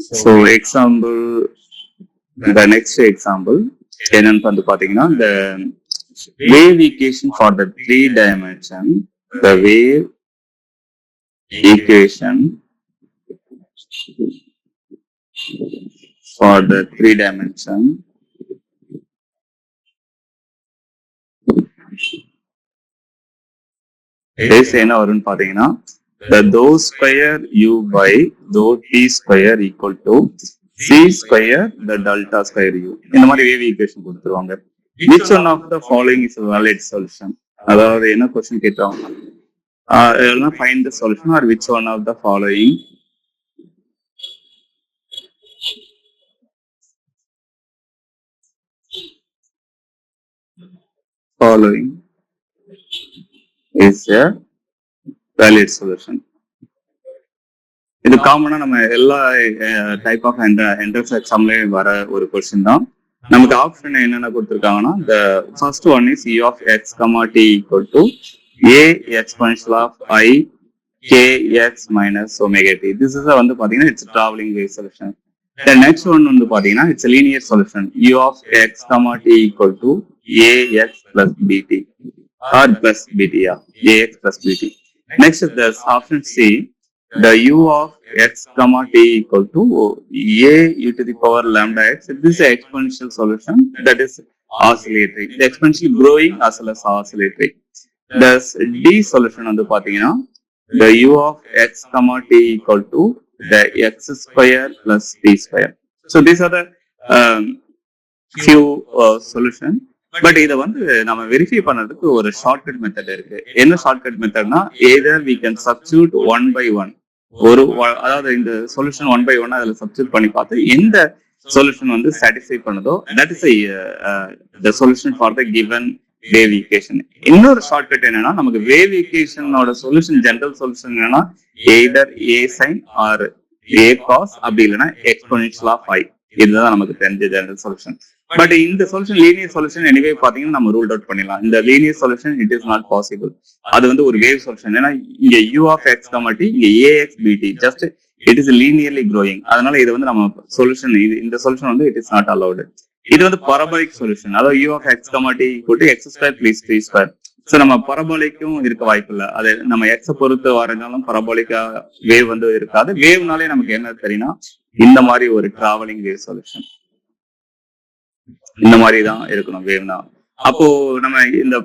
So example, the next example என்னன்னு வந்து பாத்தீங்கன்னா the wave equation for the 3 dimension, the wave equation for the 3 dimension is என்ன வரும்னு பாத்தீங்கன்னா the dou square u by dou t square equal to c square the delta square u. இந்த மாதிரி wave equation கொடுத்துருவாங்க. Which one of the following is a valid solution? அதாவது என்ன question கேட்டாங்க, find the solution or which one of the following is a valid solution. இது காமனா நம்ம எல்லா டைப் ஆஃப் என்ட்ரன்ஸ் எக்ஸாம்லயும் வர ஒரு கொஸ்டின் தான். நமக்கு ஆப்ஷன் என்னென்ன கொடுத்துருக்காங்கன்னா, the first one is e of x comma t equal to a exponential of I kx minus omega t. This is வந்து பாத்தீங்கன்னா it's a traveling wave solution. The next one வந்து பாத்தீங்கன்னா it's a linear solution, u of x comma t equal to ax plus bt or plus bt, ax plus bt. Next is the option C, the u of x comma t equal to a u to the power lambda x. This is an exponential solution that is oscillatory, exponentially growing as well as oscillatory. The D solution வந்து பாத்தீங்கன்னா the u of x comma t equal to the x square plus t square. So these are the few solution. But இதை வந்து நம்ம verify பண்றதுக்கு ஒரு shortcut method இருக்கு. என்ன shortcut மெத்தட்னா, either we can substitute one by one, அதாவது இந்த சொல்யூஷன் ஒன் பை ஒன் அதுல சப்ஸ்டியூட் பண்ணி பார்த்து எந்த சொல்யூஷன் வந்து சாட்டிஸ்ஃபை பண்ணுதோ that is the solution for the given wave equation. இன்னொரு ஷார்ட்கட் என்னன்னா, நமக்கு வேவ் ஈக்குவேஷனோட சொல்யூஷன் ஜெனரல் சொல்யூஷன் என்னன்னா either a sin or a cos, அப்படி இல்லைன்னா எக்ஸ்போனென்ஷியல் ஆஃப் i. இதுதான் நமக்கு தெரிஞ்ச ஜெனரல் சொல்யூஷன். பட் இந்த சொல்யூஷன் லீனியர் சொல்யூஷன் எனிவே பாத்தீங்கன்னா நம்ம ரூல் அவுட் பண்ணிடலாம். இந்த linear solution it is not possible. அது வந்து ஒரு வேவ் சொல்யூஷன். ஏன்னா இங்க u of x comma t, இங்க ax bt, just it is linearly growing. அதனால இது வந்து நம்ம சொல்யூஷன், இந்த சொல்யூஷன் வந்து இட் இஸ் நாட் அலௌடு. இது வந்து பரபோலிக் சொல்யூஷன், அதாவது u of x comma t equal to x square plus t square. So நம்ம பரபோலிக்கும் இருக்க வாய்ப்பு இல்லை. அது நம்ம எக்ஸை பொறுத்து வரனாலும் பரபோலிக்கா வேவ் வந்து இருக்காது. வேவ்னாலே நமக்கு என்ன தெரியும்னா இந்த மாதிரி ஒரு டிராவலிங் வேவ் சொல்யூஷன் இந்த மாதிரி தான் இருக்கணும் வேவ்னா. அப்போ நம்ம இந்த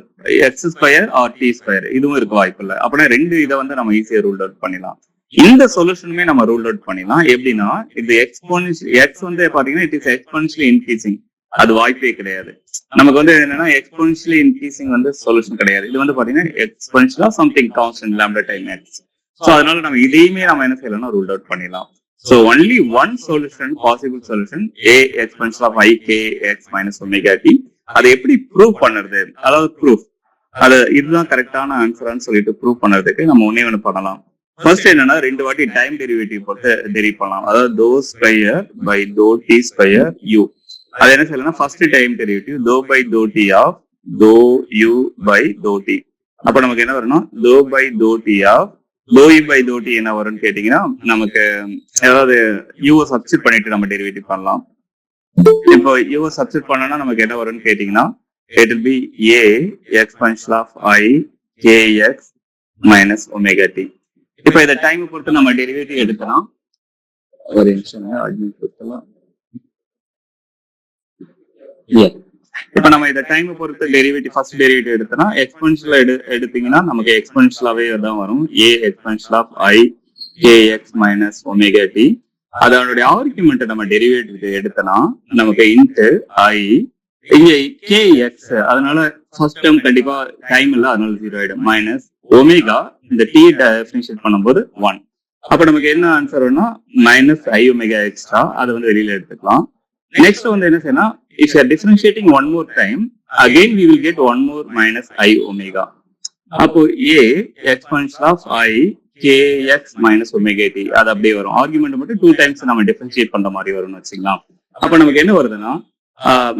x square or t square இதுவும் இருக்க வாய்ப்பு இல்லை. அப்படின்னா ரெண்டு இதை வந்து நம்ம ஈஸியா ரூல் அவுட் பண்ணிடலாம். இந்த சொல்யூஷனுமே நம்ம ரூல் அவுட் பண்ணிடலாம். எப்படின்னா, இது எக்ஸ்போனன்ஷியல் எக்ஸ் வந்து பாத்தீங்கன்னா இட் இஸ் எக்ஸ்போனன்ஷியலி இன்க்ரீசிங், அது வாய்ப்பே கிடையாது. நமக்கு வந்து என்னன்னா எக்ஸ்போனன்ஷியலி இன்க்ரீசிங் வந்து சொல்யூஷன் கிடையாது. இது வந்து பாத்தீங்கன்னா எக்ஸ்போனன்ஷியலா something constant lambda time x. So அதனால நம்ம இதையுமே நம்ம என்ன செய்யலாம்னா ரூல் அவுட் பண்ணிடலாம். So only one solution, possible solution, a exponential of I k x minus omega t. அதை எப்படி ப்ரூவ் பண்ணுறது, அதாவது ப்ரூஃப் அது இதுதான் கரெக்டான ஆன்சர்னு சொல்லிட்டு ப்ரூவ் பண்ணுறதுக்கு நம்ம ஒண்ணு பண்ணலாம். ஃபர்ஸ்ட் என்னன்னா, ரெண்டு வாட்டி டைம் டெரிவேட்டிவ் போட்டு டெரிவ் பண்ணலாம். அதாவது dou square by dou t square u. அது என்ன சொல்லலாம், first time derivative dou by dou t of dou u by dou t. அப்ப நமக்கு என்ன வரணும், dou by dou t of dou u by dou t என்ன வரும்னு கேட்டீங்கன்னா, நமக்கு ஏதாவது u சப்ஸ்டிட் பண்ணிட்டு நம்ம டெரிவேட்டிவ் பண்ணலாம். இப்போ u சப்ஸ்டிட் பண்ணனா நமக்கு என்ன வரும்னு கேட்டீங்கன்னா, it will be a exponential of I kx minus omega t. இப்போ இந்த டைம் பொறுத்து நம்ம டெரிவேட்டிவ் எடுக்கலாம். ஒரு நிமிஷம் அட்மிட் கொடுக்கலாம். இப்ப நம்ம இந்த டைம் பொறுத்து டெரிவேட்டிவ் ஃபர்ஸ்ட் டெரிவேட்டிவ் எடுத்தோம்னா எக்ஸ்பென்ஷியல் எடுத்தீங்கன்னா நமக்கு எக்ஸ்பென்ஷியலாவே தான் வரும். a exponential of I kx minus omega t. அதனுடைய ஆர்குமெண்ட் நம்ம டெரிவேட்டிவ் எடுத்தோம்னா நமக்கு இன்ட்டு I இங்க kx, அதனால ஃபர்ஸ்ட் டேர்ம் கண்டிப்பா டைம் இல்ல, அதனால 0 ஆயிடும். மைனஸ் ஒமேகா, இந்த t டெஃபரன்ஷியேட் பண்ணும்போது 1. அப்ப நமக்கு என்ன ஆன்சர் வரும்னா மைனஸ் I omega எக்ஸ்ட்ரா, அதை வந்து வெளியில எடுத்துக்கலாம். நெக்ஸ்ட் வந்து என்ன செய்யணும், if you are differentiating one more time, again we will get one more minus I omega. அப்போ a exponential of I kx minus omega t அது அப்படியே வரும். ஆர்குமெண்ட் மட்டும் 2 times நம்ம டிஃபரன்ஷியேட் பண்ற மாதிரி வரும்னு வச்சுக்கலாம். அப்ப நமக்கு என்ன வருதுன்னா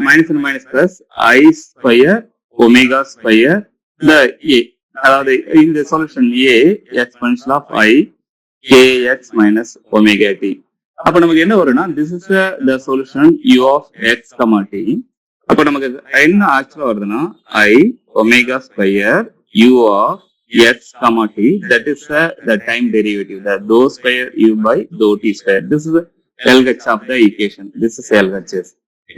minus and minus plus I square omega square the a, அதாவது இந்த solution a exponential of I kx minus omega t. அப்ப நமக்கு என்ன வரும்னா this is the solution u of x, t. அப்ப நமக்கு என்ன ஆக்சுவலா வருதுன்னா I omega square u of x, t, that is the time derivative, the dou square u by dou t square. This is the LHS of the equation. This is LHS.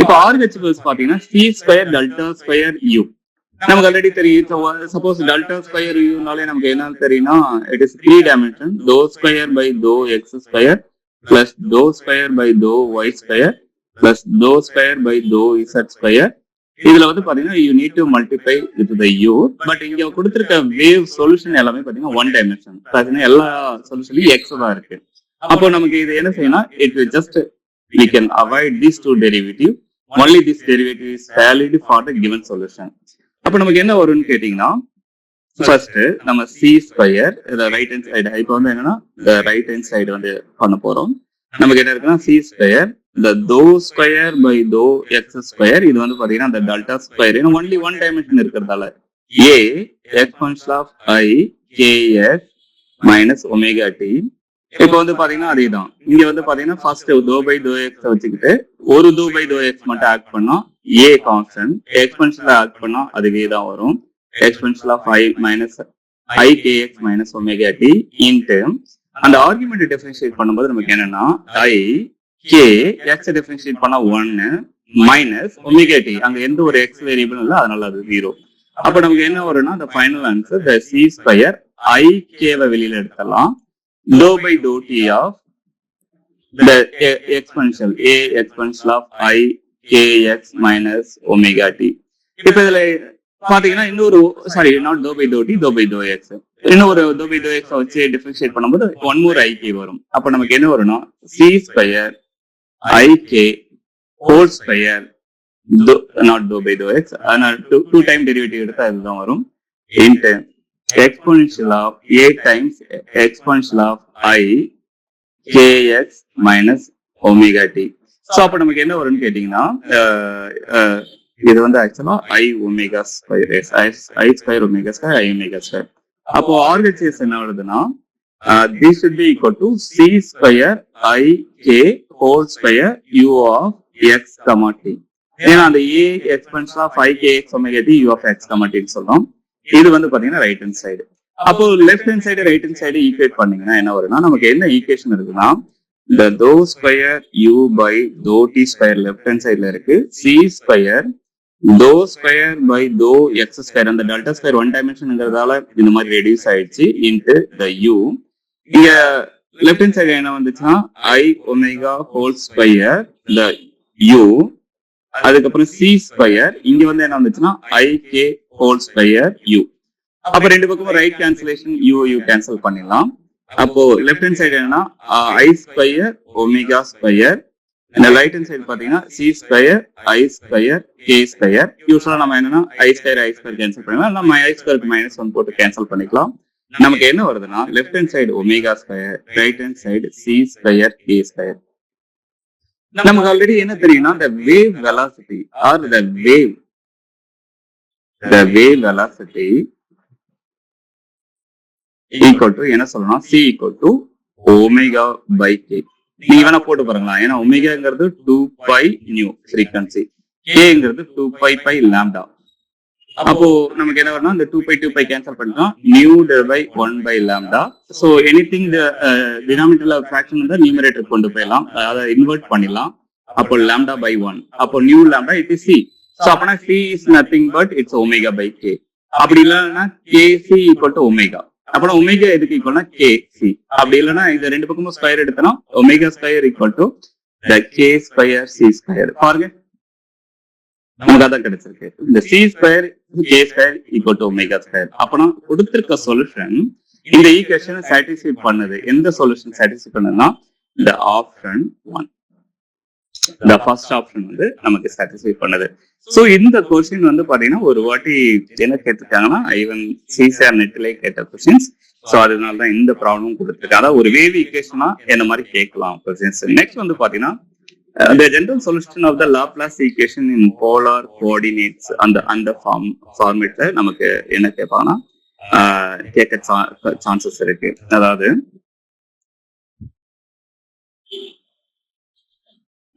இப்ப RHS பாத்தீங்கன்னா c square delta square u. நமக்கு already தெரியும். Suppose delta square யூனாலே நமக்கு என்னன்னு தெரியும்னா it is 3 dimension dou square by dou x square plus dou square by dou y square plus dou square by dou z square. இதுல வந்து பாத்தீங்கன்னா you need to multiply with the u. But இங்க கொடுத்திருக்க wave solution எல்லாமே பாத்தீங்கன்னா 1 dimension. பாத்தீங்கன்னா எல்லா சொல்யூஷன்லயும் x தான் இருக்கு. அப்போ நமக்கு இது என்ன செய்யணும், it will just we can avoid these two derivative. Only this derivative is valid for the given solution. அப்ப நமக்கு என்ன வரும்னு கேட்டீங்கன்னா ஃபர்ஸ்ட் நம்ம C square right hand side, இப்போ வந்து என்னன்னா ரைட் ஹேண்ட் சைடு வந்து பண்ண போறோம். நமக்கு என்ன இருக்குன்னா சி ஸ்கொயர் இந்த dou square by dou x square, இது வந்து பாத்தீங்கன்னா இந்த டெல்டா ஸ்கொயர் ஒன்லி 1 டைமென்ஷன் இருக்கிறதால a exponential of I kx minus omega t. இப்போ வந்து பாத்தீங்கன்னா அதேதான் இங்க வந்து பாத்தீங்கன்னா first dou by dou x வச்சுக்கிட்டு ஒரு dou by dou x மட்டும் ஆட் பண்ணோம், a கான்ஸ்டன்ட், எக்ஸ்பென்ஷன்ல ஆட் பண்ணா அதுவே தான் வரும், expansion of I minus I kx minus omega t into அந்த ஆர்குமெண்ட் டிஃபரன்ஷியேட் பண்ணும்போது நமக்கு என்னன்னா I k x டிஃபரன்ஷியேட் பண்ணா 1 மைனஸ் omega t, அங்க எந்த ஒரு x வேரியபிள் இல்ல அதனால அது 0. அப்ப நமக்கு என்ன வரும்னா the final answer the c square I k வை வெளியில எடுத்துடலாம், dou by dou t of the exponential a exponential of I kx minus omega t. இப்ப இதுல பாத்தீங்கன்னா இன்னொரு sorry not dou by dou t, dou by dou x, இன்னொரு dou by dou x வச்சு differentiate பண்ணும்போது one more I k வரும். அப்ப நமக்கு என்ன வரும்னா c square I k whole square not dou by dou x, அதனால 2 டைம் டெரிவேட்டிவ் எடுத்தா இதுதான் வரும், into exponential of a times exponential of I kx minus omega t. So அப்ப நமக்கு என்ன வரும்னு கேட்டீங்கன்னா இது வந்து ஆக்சுவலா I omega square I square omega square I omega square. அப்போ RHS என்ன வருதுன்னா this should be equal to c square I k whole square u of x, t. ஏன்னா அந்த a exponential of I kx omega t u of x, t சொல்றோம். இது வந்து பாத்தீங்கன்னா right hand side. அப்போ left hand side right hand side equate பண்ணீங்கன்னா என்ன வரும்னா நமக்கு என்ன ஈக்குவேஷன் இருக்குன்னா the dou square u by dou t square left hand சைடுல இருக்கு, c square dou square by dou x square, அந்த டெல்டா ஸ்கொயர் 1 டைமென்ஷன்ங்கிறதால இந்த மாதிரி ரெடியூஸ் ஆயிடுச்சு, இன்டு the u. இங்க லெஃப்ட் ஹேண்ட் சைடு என்ன வந்துச்சுன்னா I omega whole square the u, அதுக்கப்புறம் c ஸ்கொயர், இங்க வந்து என்ன வந்துச்சுன்னா I k whole square u. அப்ப ரெண்டு பக்கமும் ரைட் கேன்சலேஷன் u கேன்சல் பண்ணிடலாம். அப்போ லெஃப்ட் ஹேண்ட் சைடு என்னன்னா I ஸ்கொயர் ஒமேகா ஸ்கொயர், இந்த ரைட் ஹேண்ட் சைடு பாத்தீங்கன்னா c square I square k square. யூஸ்வலா நம்ம என்னன்னா I ஸ்கொயர் கேன்சல் பண்ணிக்கலாம், நம்ம I ஸ்கொயருக்கு -1 போட்டு கேன்சல் பண்ணிக்கலாம். நமக்கு என்ன வருதுன்னா left hand side omega square, right hand side c square k square. நமக்கு ஆல்ரெடி என்ன தெரியும்னா the wave velocity or the wave velocity equal to என்ன சொல்லணும் c equal to omega by k. நீங்க வேணா போட்டு பாருங்களா, ஏன்னா ஒமேகாங்கிறது 2 pi nu frequency, kங்கிறது 2 pi pi lambda. அப்போ நமக்கு என்ன வரும்னா இந்த 2 pi கேன்சல் பண்ணிட்டோம், nu divided by 1 by lambda. so anything the denominator fraction வந்து நியூமரேட்டர் கொண்டு போயிடலாம், அதை இன்வெர்ட் பண்ணிடலாம். அப்போ lambda by 1, அப்போ nu lambda it is c. so அப்பனா c is nothing but it's omega by k. அப்படி இல்லைன்னா kc equal to omega, அப்பனா ஒமேகா எதுக்கு ஈக்குவல்னா kc. அப்படி இல்லைன்னா இந்த ரெண்டு பக்கமும் ஸ்கொயர் எடுத்தனா omega square equal to the k square c square. பாருங்க நமக்கு அதான் கிடைச்சிருக்கு, இந்த c square k square equal to omega square. அப்பனா கொடுத்திருக்க சொல்யூஷன் இந்த ஈக்குவேஷனை சாட்டிஸ்ஃபை பண்ணுது. எந்த சொல்யூஷன் சாட்டிஸ்ஃபை பண்ணுதுன்னா the option 1, the first option வந்து நமக்கு சாட்டிஸ்ஃபை பண்ணுது. சோ இந்த கொஸ்டின் வந்து பாத்தீங்கன்னா ஒரு வாட்டி என்ன கேட்டிருக்காங்கன்னா ஈவன் சிசிஆர் நெட்ல கேட்ட கொஸ்டின்ஸ். சோ அதனாலதான் இந்த ப்ராப்ளம் கொடுத்துருக்காங்க. அதாவது ஒரு வேவ் ஈக்குவேஷனா என்ன மாதிரி கேட்கலாம் கொஸ்டின்ஸ். நெக்ஸ்ட் வந்து பாத்தீங்கன்னா the general solution of the Laplace equation in polar coordinates அந்த ஃபார்மேட்ல நமக்கு என்ன கேட்பாங்கன்னா கேட்க சான்சஸ் இருக்கு. அதாவது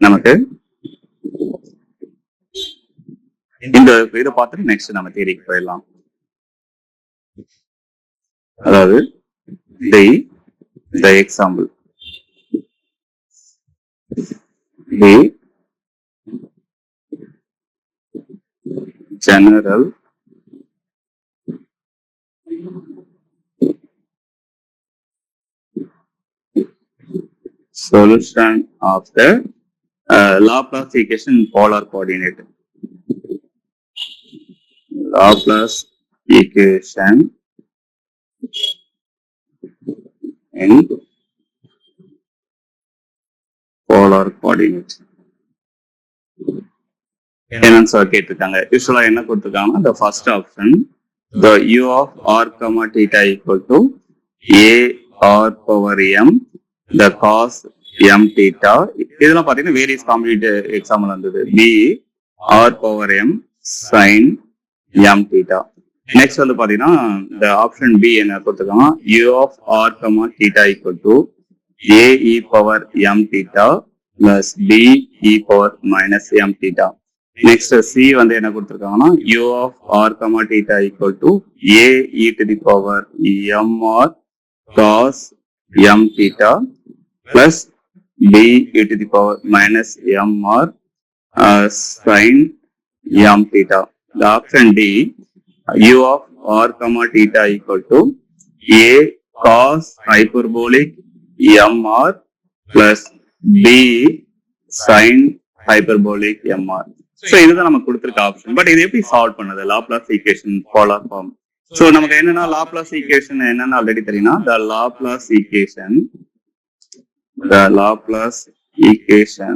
நமக்கு இந்த இதை பார்த்துட்டு நெக்ஸ்ட் நம்ம தியரிக்கு போயிடலாம். அதாவது the example, the general solution of the Laplace equation in polar coordinate. Laplace equation in polar coordinate. என்னன்னு சொல்ல கேட்டிருக்காங்க. யூஸ்வலா என்ன கொடுத்துருக்காங்கன்னா the first option, the u of r comma theta equal to a r power m the cos m theta. இதெல்லாம் பாத்தீங்கன்னா various competitive example வந்தது. b r power m sin m theta. Next வந்து பாத்தீங்கன்னா the option b என்ன கொடுத்துருக்காங்க, u of r comma theta equal to a e power m theta plus b e power minus m theta. Next C வந்து என்ன கொடுத்துருக்காங்கன்னா u of r comma theta equal to a e to the power m r cos m theta plus b e to the power minus m r sin m theta. The option D, u of r comma theta equal to a cos hyperbolic m r plus b sin hyperbolic m r. So இதுதான் நம்ம கொடுத்திருக்க option. But இது எப்படி solve பண்ணது? Laplace equation polar form. So நமக்கு என்னன்னா Laplace equation என்னன்னு already தெரியும்னா the Laplace equation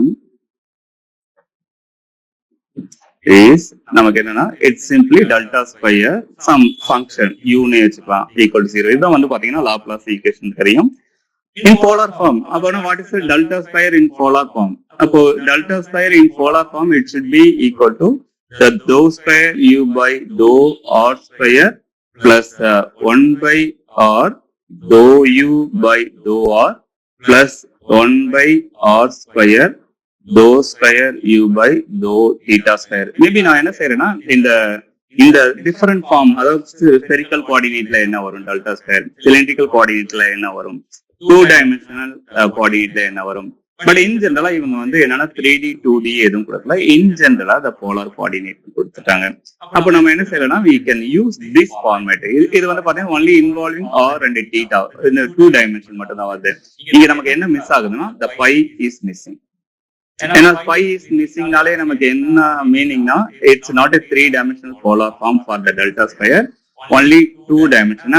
is நமக்கு என்னன்னா it's simply delta square some function u னே வச்சுக்கலாம் equal to 0. இதான் வந்து பாத்தீங்கன்னா லாப்லாஸ் ஈக்குவேஷன் தெரியும். In polar form, அப்போனா what is the delta square in polar form? அப்போ delta square in polar form it should be equal to the dou square u by dou r square plus 1 by r dou u by dou r plus 1 by r square dou square u by dou theta square. Maybe நான் என்ன செய்யறேன்னா இந்த different form, அதாவது spherical கோஆர்டினேட்ல என்ன வரும் delta square, cylindrical கோஆர்டினேட்ல என்ன வரும், 2-dimensional கோஆர்டினேட்ல என்ன வரும். பட் இன் ஜெனரலா இவங்க வந்து என்னன்னா 3D 2D எதுவும் கொடுக்கல, இன் ஜெனரலா the polar coordinate கொடுத்துட்டாங்க. அப்போ நம்ம என்ன செய்யலாம், we can use this format. இது வந்து பாத்தீங்கன்னா only involving r and theta, இந்த 2 dimension மட்டும் தான் வருது. இங்க நமக்கு என்ன மிஸ் ஆகுதுன்னா the pi is missing. ஏன்னா pi is missingனாலே நமக்கு என்ன மீனிங்னா it's not a 3-dimensional polar form for the delta square, only 2-dimension.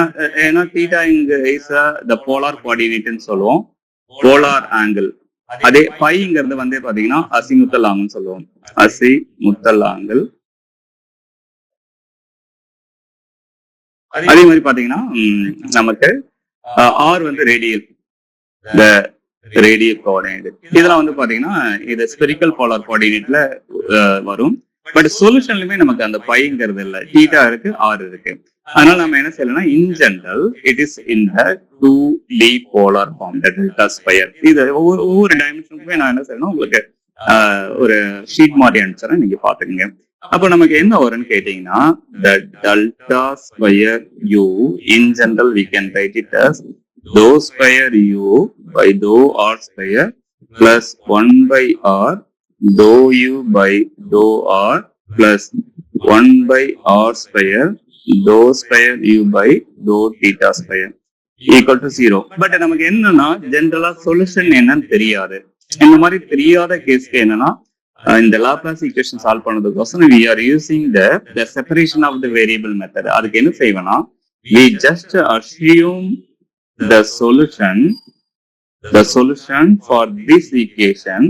ஏன்னா theta இங்க is the polar coordinate ன்னு சொல்லுவோம், polar angle. அதே பைங்கிறது வந்து பாத்தீங்கன்னா அசிமுத்தல் ஆங்கிள் சொல்லுவோம், அசிமுத்தல் ஆங்கிள். அதே மாதிரி பாத்தீங்கன்னா நமக்கு ஆர் வந்து ரேடியல், the radial coordinate. இதெல்லாம் வந்து பாத்தீங்கன்னா இது ஸ்பெரிக்கல் போலார் கோஆர்டினேட்ல வரும். பட் சொல்யூஷன்லயுமே நமக்கு அந்த பைங்கிறது இல்ல, தீட்டா இருக்கு, ஆர் இருக்கு. அதனால நம்ம என்ன செய்யலாம், in general it is in the 2D polar form, the delta square. இது ஒவ்வொரு டைமென்ஷனுக்குமே நான் என்ன செய்யணும், உங்களுக்கு ஒரு ஷீட் மாதிரி அனுப்பிச்சறேன், நீங்க பாத்துக்கங்க. அப்போ நமக்கு என்ன வரும்னு கேட்டீங்கன்னா the delta square u in general we can write it as dou square u by dou r square plus 1 by r dou u by dou r plus 1 by r square dou square u by dou theta square equal to 0. But நமக்கு என்னன்னா ஜெனரலா solution என்னன்னு தெரியாது. இந்த மாதிரி தெரியாத கேஸ்க்கு என்னன்னா இந்த லாப்லாஸ் ஈக்குவேஷன் சால்வ் பண்ணதுக்கோசரம் we are using the separation of the variable method. அதுக்கு என்ன செய்வேன்னா we just assume the solution for this equation,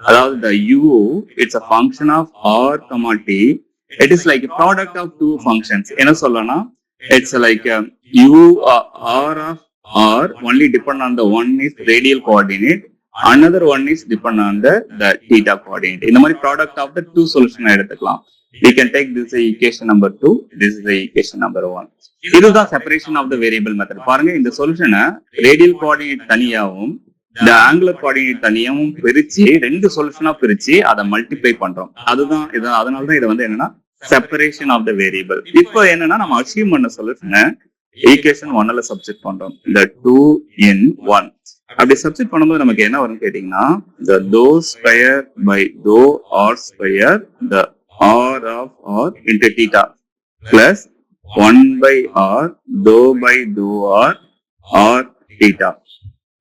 அதாவது the u it's a function of r comma t. It is like a product of two functions. என்ன சொல்லனா it's like u r of r only depend on the one is radial coordinate, another one is depend on the theta coordinate. இந்த மாதிரி product of the two solution எடுத்துக்கலாம். We can take this is equation number 2, this is the equation number 1. இதுதான் separation of the variable method. பாருங்க இந்த சொல்யூஷனை radial coordinate தனியாவும் இந்த angular coordinate தனியாவும் பிரிச்சு 2 சொல்யூஷனா பிரிச்சு அதை மல்டிப்ளை பண்றோம். அதுதான் இது. அதனாலதான் இது வந்து என்னன்னா செப்பரேஷன் ஆஃப் த வேரியபிள். இப்போ என்னன்னா நம்ம அச்சீவ் பண்ண சொல்யூஷனை ஈக்குவேஷன் 1ல சப்ஸ்டிட் பண்றோம். இந்த 2 in 1 அப்படி சப்ஸ்டிட் பண்ணும்போது நமக்கு என்ன வரும்னு கேட்டீங்கன்னா the dou square by dou r square the r of r into theta plus 1 by r dou by dou r r theta.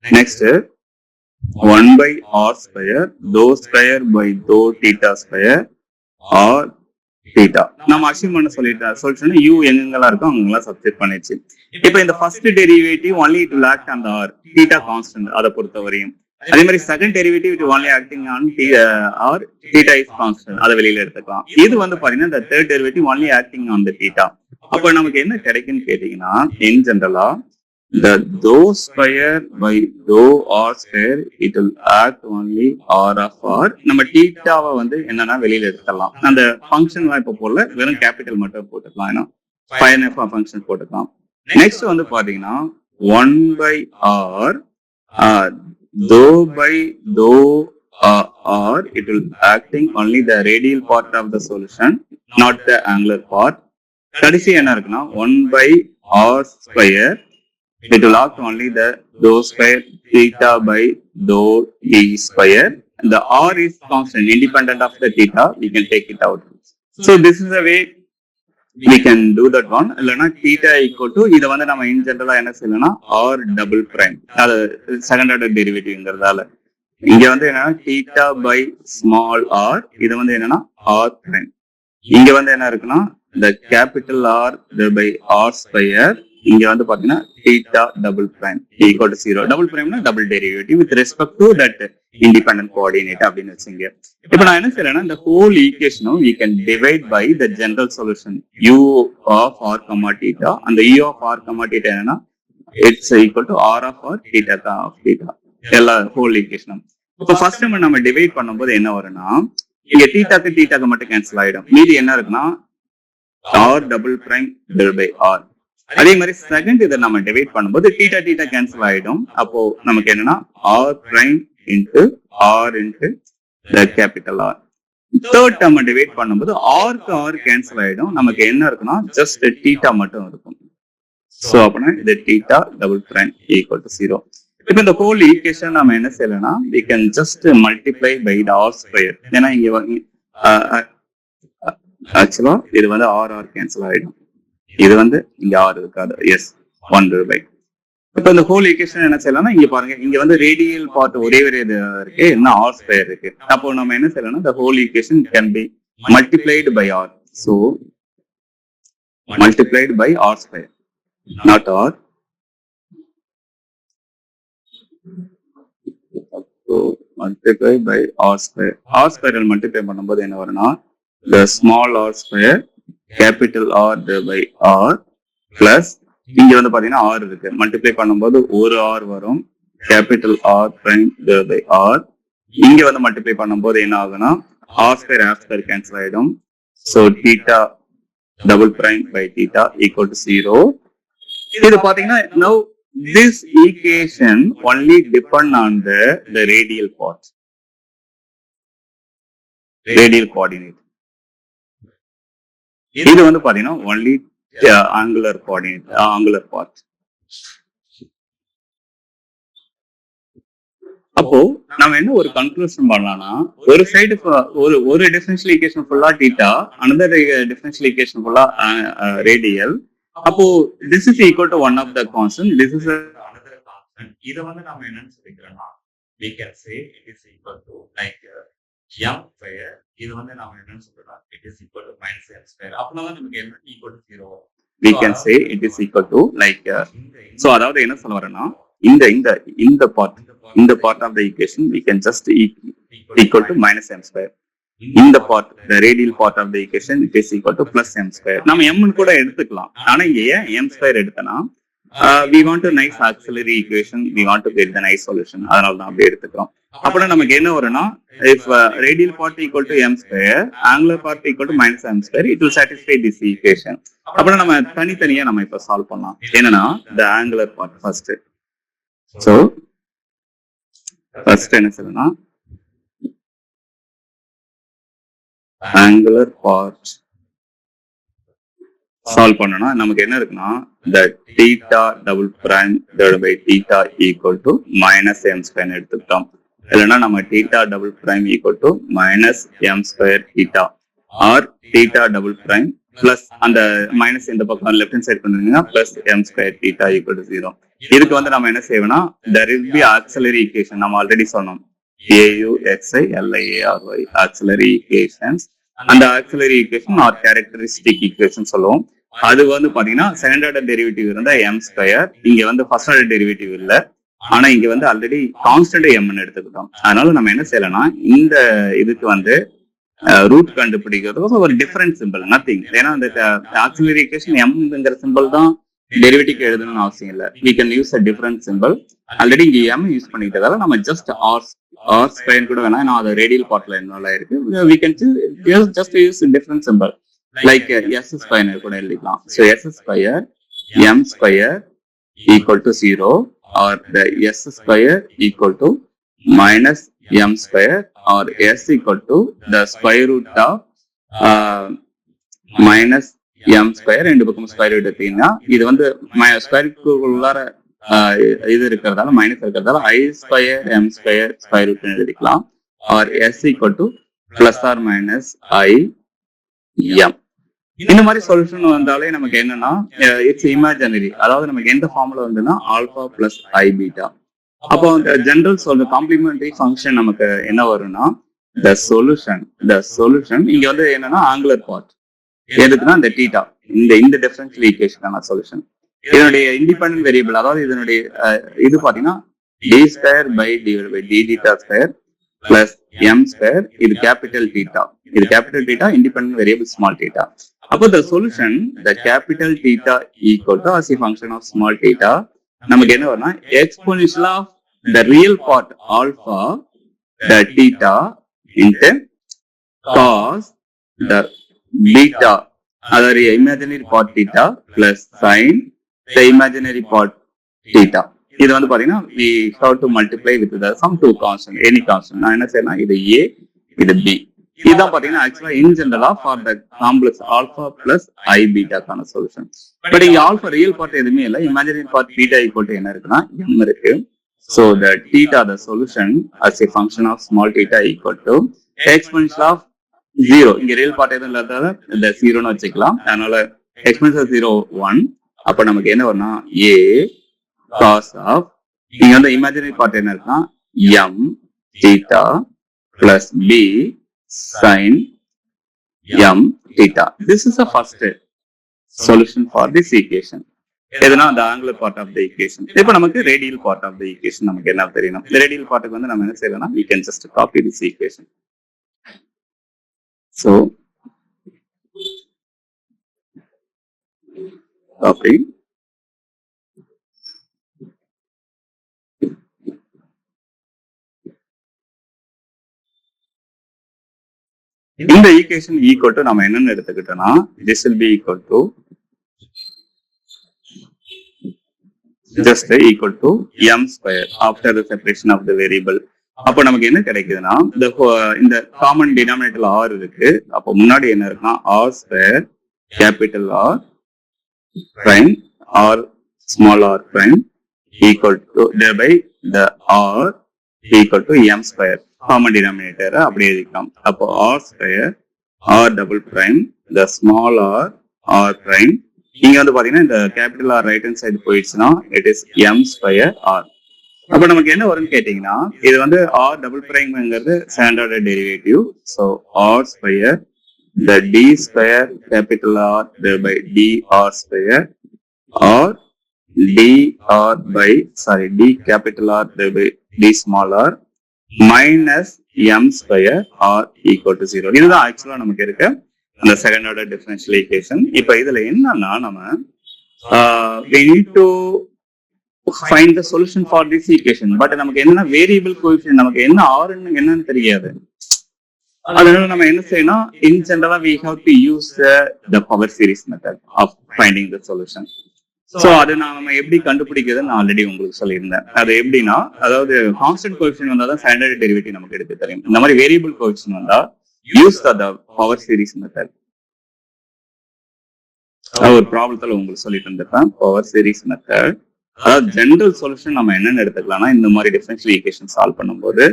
Next 1 by r square dou square by dou theta square r theta. நம்ம achieve பண்ண சொல்லிட்டோம் u எங்கெங்கெல்லாம் இருக்கோ அங்கெல்லாம் substitute பண்ணிடுச்சு. இப்போ இந்த first derivative only it will act on the r theta constant அதை பொறுத்த வரையும். அதே மாதிரி second derivative it only acting on r theta is constant அதை வெளியில எடுத்துக்கலாம். இது வந்து பாத்தீங்கன்னா இந்த third derivative only acting on the theta. அப்ப நமக்கு என்ன கிடைக்குன்னு கேட்டீங்கன்னா இன் ஜெனரலா the dou square by dou r square it will act only r of r. நம்ம தீட்டாவை வந்து என்னன்னா வெளியில எடுத்துடலாம். அந்த ஃபங்க்ஷன் இப்ப போல வெறும் கேபிட்டல் மட்டும் போட்டுக்கலாம். ஏன்னா ஃபைன் ஃபங்க்ஷன் போட்டுக்கலாம். நெக்ஸ்ட் வந்து பாத்தீங்கன்னா 1 by r dou by dou r it will acting only the radial part of the solution not the angular part. கடைசி என்ன இருக்குன்னா 1 by r square it will act only the dou square theta by dou d square. The r is constant independent of the theta. We can take it out. So this is the way we can do that one. இல்லனா theta equal to இத வந்து நம்ம in general என்ன சொல்லலாம் r double prime. அது second order டெரிவேட்டிவ்ங்கறதால இங்க வந்து என்னன்னா theta by small r இது வந்து என்னன்னா r prime. இங்க வந்து என்ன இருக்குன்னா the capital R by r square இங்க வந்து பாத்தீங்கன்னா theta double prime equal to 0. Double பிரைம்னா double derivative with respect to that independent coordinate அப்படின்னு வச்சுங்க. இப்போ நான் என்ன செய்யறேன்னா இந்த ஹோல் ஈக்குவேஷனும் we can divide by the general solution u of r comma theta. அந்த u of r comma theta என்னன்னா it's equal to r of r theta of theta எல்லா ஹோல் ஈக்குவேஷனும். இப்போ ஃபர்ஸ்ட் நம்ம டிவைட் பண்ணும்போது என்ன வரும்னா இங்க தீட்டாக்கு மட்டும் கேன்சல் ஆயிடும். மீதி என்ன இருக்குன்னா r double prime divided by r. அதே மாதிரி செகண்ட் இதை நம்ம டிவைட் பண்ணும்போது தீட்டா கேன்சல் ஆயிடும். அப்போ நமக்கு என்னன்னா r prime into r into the capital R. Third நம்ம டிவைட் பண்ணும்போது r கேன்சல் ஆயிடும். நமக்கு என்ன இருக்குன்னா ஜஸ்ட் தீட்டா மட்டும் இருக்கும். சோ அப்படின்னா இது theta double prime equal to 0. இப்போ இந்த ஹோல் ஈக்குவேஷன் நம்ம என்ன செய்யலாம்னா we can just multiply by the r square. ஏன்னா இங்க ஆக்சுவலா இது வந்து r கேன்சல் ஆயிடும். இது வந்து இங்க r இருக்காது. S 1 by. இப்ப இந்த ஹோல் ஈக்குவேஷன் என்ன செய்யலாம்னா இங்க பாருங்க இங்க வந்து ரேடியல் பார்ட் ஒரே இது இருக்கு, இன்னும் r ஸ்கொயர் இருக்கு. அப்போ நம்ம என்ன செய்யலாம்னா the whole equation can be multiplied by r. So multiplied by r square, not r. So multiply by r square. r square multiply பண்ணும்போது என்ன வரும்னா the small r square capital R by R plus இங்க வந்து பாத்தீங்கன்னா R இருக்கு. Multiply பண்ணும்போது ஒரு R வரும், capital R prime by R. இங்க வந்து மல்டிப்ளை பண்ணும்போது என்ன ஆகும்னா R square half square cancel ஆயிடும். So theta double prime by theta equal to 0. இது பாத்தீங்கன்னா now this equation only depend on the radial part, radial coordinate. இது வந்து பாத்தீங்கன்னா only angular coordinate, angular part. அப்போ நம்ம என்ன ஒரு கன்க்ளூஷன் பண்ணலாம்னா ஒரு சைடு ஒரு டிஃபரன்ஷியல் ஈக்குவேஷன் ஃபுல்லா தீட்டா, another டிஃபரன்ஷியல் ஈக்குவேஷன் ஃபுல்லா ரேடியல். அப்போ this is equal to one of the constant, this is another constant. இத வந்து நாம என்னன்னு சொல்லிக்கிறோம்னா we can say it is equal to like m square. இது வந்து நாம என்னன்னு சொல்றோம் it is equal to minus m square. அப்பதான் நமக்கு என்ன equal to 0. we can say it is equal to like so அதாவது என்ன சொல்ல வரேன்னா இந்த part of the equation we can just equal to minus m square. இந்த part the radial part of the equation it is equal to plus m square. நம்ம m ன்னு கூட எடுத்துக்கலாம். ஆனா இங்க ஏன் m square எடுத்தனா we want a nice auxiliary equation, we want to get the nice solution. அதனால தான் அப்படி எடுத்துக்கிறோம். அப்போ நமக்கு என்ன வரும்னா if radial part equal to m square, angular part equal to minus m square, it will satisfy this equation. அப்போ நம்ம தனித்தனியா நம்ம இப்ப சால்வ் பண்ணலாம். என்னன்னா the angular part first. So first என்ன சொல்லணும், ஆங்குலர் பார்ட் சால்வ் பண்ணனா நமக்கு என்ன இருக்குன்னா, the theta double prime divided by theta equal to minus m square எடுத்துக்கிட்டோம். இல்லைன்னா நம்ம theta double prime equal to minus m square theta or theta double prime plus அந்த மைனஸ் இந்த பக்கம் லெஃப்ட் ஹேண்ட் சைடு பண்ணிருந்தீங்கன்னா plus m square theta equal to 0. இதுக்கு வந்து நம்ம என்ன செய்வோம்னா, there will be auxiliary equation. நம்ம ஆல்ரெடி சொன்னோம், AUXI LIARY auxiliary equations. அந்த auxiliary equation or characteristic equation சொல்லுவோம். அது வந்து பாத்தீங்கன்னா செகண்ட் ஆர்டர் டெரிவேட்டிவ் இருந்தா எம் ஸ்கொயர், இங்க வந்து ஃபர்ஸ்ட் ஆர்டர் டெரிவேட்டிவ் இல்ல, ஆனா இங்க வந்து ஆல்ரெடி கான்ஸ்டன்ட் எம்னு எடுத்துக்கிட்டோம். அதனால நம்ம என்ன செய்யலாம்னா, இந்த இதுக்கு வந்து ரூட் கண்டுபிடிக்கிறதுக்கு ஒரு டிஃபரன்ட் சிம்பிள், நத்திங். ஏன்னா இந்த ஆக்சிலரி ஈக்குவேஷன் எம்ங்கிற சிம்பிள் தான் டெரிவேட்டிவ் எழுதணும்னு அவசியம் இல்லை. we can use a different symbol. Already இங்க எம் யூஸ் பண்ணிக்கிட்டதால நம்ம ஜஸ்ட் ஆர் ஸ்கொயர் கூட வேணா, நான் அது ரேடியல் பார்ட்ல என்ன இருக்கு, we can just use a different symbol like s square கூட எழுதிக்கலாம். so s square m square equal to 0 or the s square equal to minus m square or s equal to the square root of minus m square. ரெண்டு பக்கம் square root எடுத்தீங்கன்னா இது வந்து ஸ்கொயருக்கு உள்ளார இது இருக்கிறதால மைனஸ் இருக்கிறதால i square m square square root எழுதிக்கலாம். R s equal to plus r minus i m. இந்த மாதிரி சொல்யூஷன் வந்தாலே நமக்கு என்னன்னா, இட்ஸ் இமேஜினரி. அதாவது நமக்கு எந்த ஃபார்முலா வந்துன்னா ஆல்பா பிளஸ் ஐ பீட்டா. அப்போ அந்த ஜெனரல் சொல்ற காம்ப்ளிமெண்டரி ஃபங்க்ஷன் நமக்கு என்ன வரும்னா, த சொல்யூஷன் இங்க வந்து என்னன்னா ஆங்குலர் பார்ட் எதுக்குன்னா இந்த தீட்டா, இந்த டிஃபரன்ஷியல் ஈக்குவேஷனான சொல்யூஷன். இதனுடைய இண்டிபெண்டன்ட் வேரியபிள், அதாவது இதனுடைய இது பாத்தீங்கன்னா d square by divide by d theta square plus m square. இது capital theta, independent variable small theta. அப்போ the solution, the capital theta equal to as a function of small theta, நமக்கு என்ன வரும்னா exponential of the real part alpha the theta into cos the beta, அதாவது imaginary part theta plus sin the imaginary part theta. இது வந்து பாத்தீங்கன்னா we have to multiply with the some two constant, any constant. நான் என்ன செய்யறேன்னா, இது a இது b. இதுதான் பாத்தீங்கன்னா ஆக்சுவலா இன் ஜெனரலா for the complex alpha plus i பீட்டாக்கான சொல்யூஷன். பட் இங்க ஆல்பா ரியல் பார்ட் எதுவுமே இல்லை, imaginary part beta equal to என்ன இருக்குன்னா எம் இருக்கு. So the theta the solution as a function of small theta equal to expansion of 0. இங்க real part எதுவும் இல்லாததால இந்த 0ன்னு வச்சுக்கலாம். அதனால எக்ஸ்பென்ஷன் 0 1. அப்ப நமக்கு என்ன வரும்னா ஏ காஸ் ஆஃப், இங்க வந்து இமேஜினரி பார்ட் என்ன இருக்குன்னா m theta plus b sin m theta. This is the first solution for this equation. எதுனா the angular part of the equation. இப்போ நமக்கு radial part of the equation நமக்கு என்ன தெரியணும். இந்த radial பார்ட்டுக்கு வந்து நம்ம என்ன செய்யலாம்னா, we can just copy this equation. So copy. இந்த ஈக்குவேஷன் ஈக்குவல் டு நம்ம என்னன்னு எடுத்துக்கிட்டோம்னா, this will be equal to just equal to m square after the separation of the variable. அப்போ நமக்கு என்ன கிடைக்குதுன்னா, இந்த காமன் டினாமினேட்டர் r இருக்கு. அப்போ முன்னாடி என்ன இருக்குன்னா r square capital R prime or small r prime equal to thereby the r equal to m square. Common denominator அப்படி எழுதிக்கலாம். அப்போ r square r double prime the small r prime. இங்க வந்து பாத்தீங்கன்னா இந்த capital R right hand side போயிடுச்சுன்னா it is m square r. அப்ப நமக்கு என்ன வரும்னு கேட்டீங்கன்னா, இது வந்து r டபுள் பிரைம்ங்கிறது second order derivative. So r square the d square capital R by dr square or d capital R by d small r minus m square r equal to 0. இதுதான் ஆக்சுவலா நமக்கு இருக்க அந்த செகண்ட் ஆர்டர் டிஃபரன்ஷியல் ஈக்குவேஷன். இப்ப இதுல என்னன்னா, நம்ம we need to find the solution for this equation. But நமக்கு என்ன வேரியபிள் கோஎஃபிஷியன்ட், நமக்கு என்ன r என்னன்னு தெரியாது. அதனால நம்ம என்ன செய்யணும், இன் ஜெனரலா we have to use the power series method of finding the solution. So அது நாம எப்படி கண்டுபிடிக்கிறதுன்னு நான் ஆல்ரெடி உங்களுக்கு சொல்லியிருந்தேன். அது எப்படின்னா, அதாவது கான்ஸ்டன்ட் கோஎஃபிஷியன்ட் வந்தா தான் ஸ்டாண்டர்ட் டெரிவேட்டிவ் நமக்கு எடுக்க தெரியும். இந்த மாதிரி வேரியபிள் கோஎஃபிஷியன்ட் வந்தா use the power series method. ஒரு ப்ராப்ளத்துல உங்களுக்கு சொல்லிட்டு இருந்திருப்பேன், பவர் சீரிஸ் மெத்தட். அதாவது ஜெனரல் சொல்யூஷன் நம்ம என்னன்னு எடுத்துக்கலாம்னா, இந்த மாதிரி டிஃபரன்ஷியல் ஈக்குவேஷன் சால்வ் பண்ணும்போது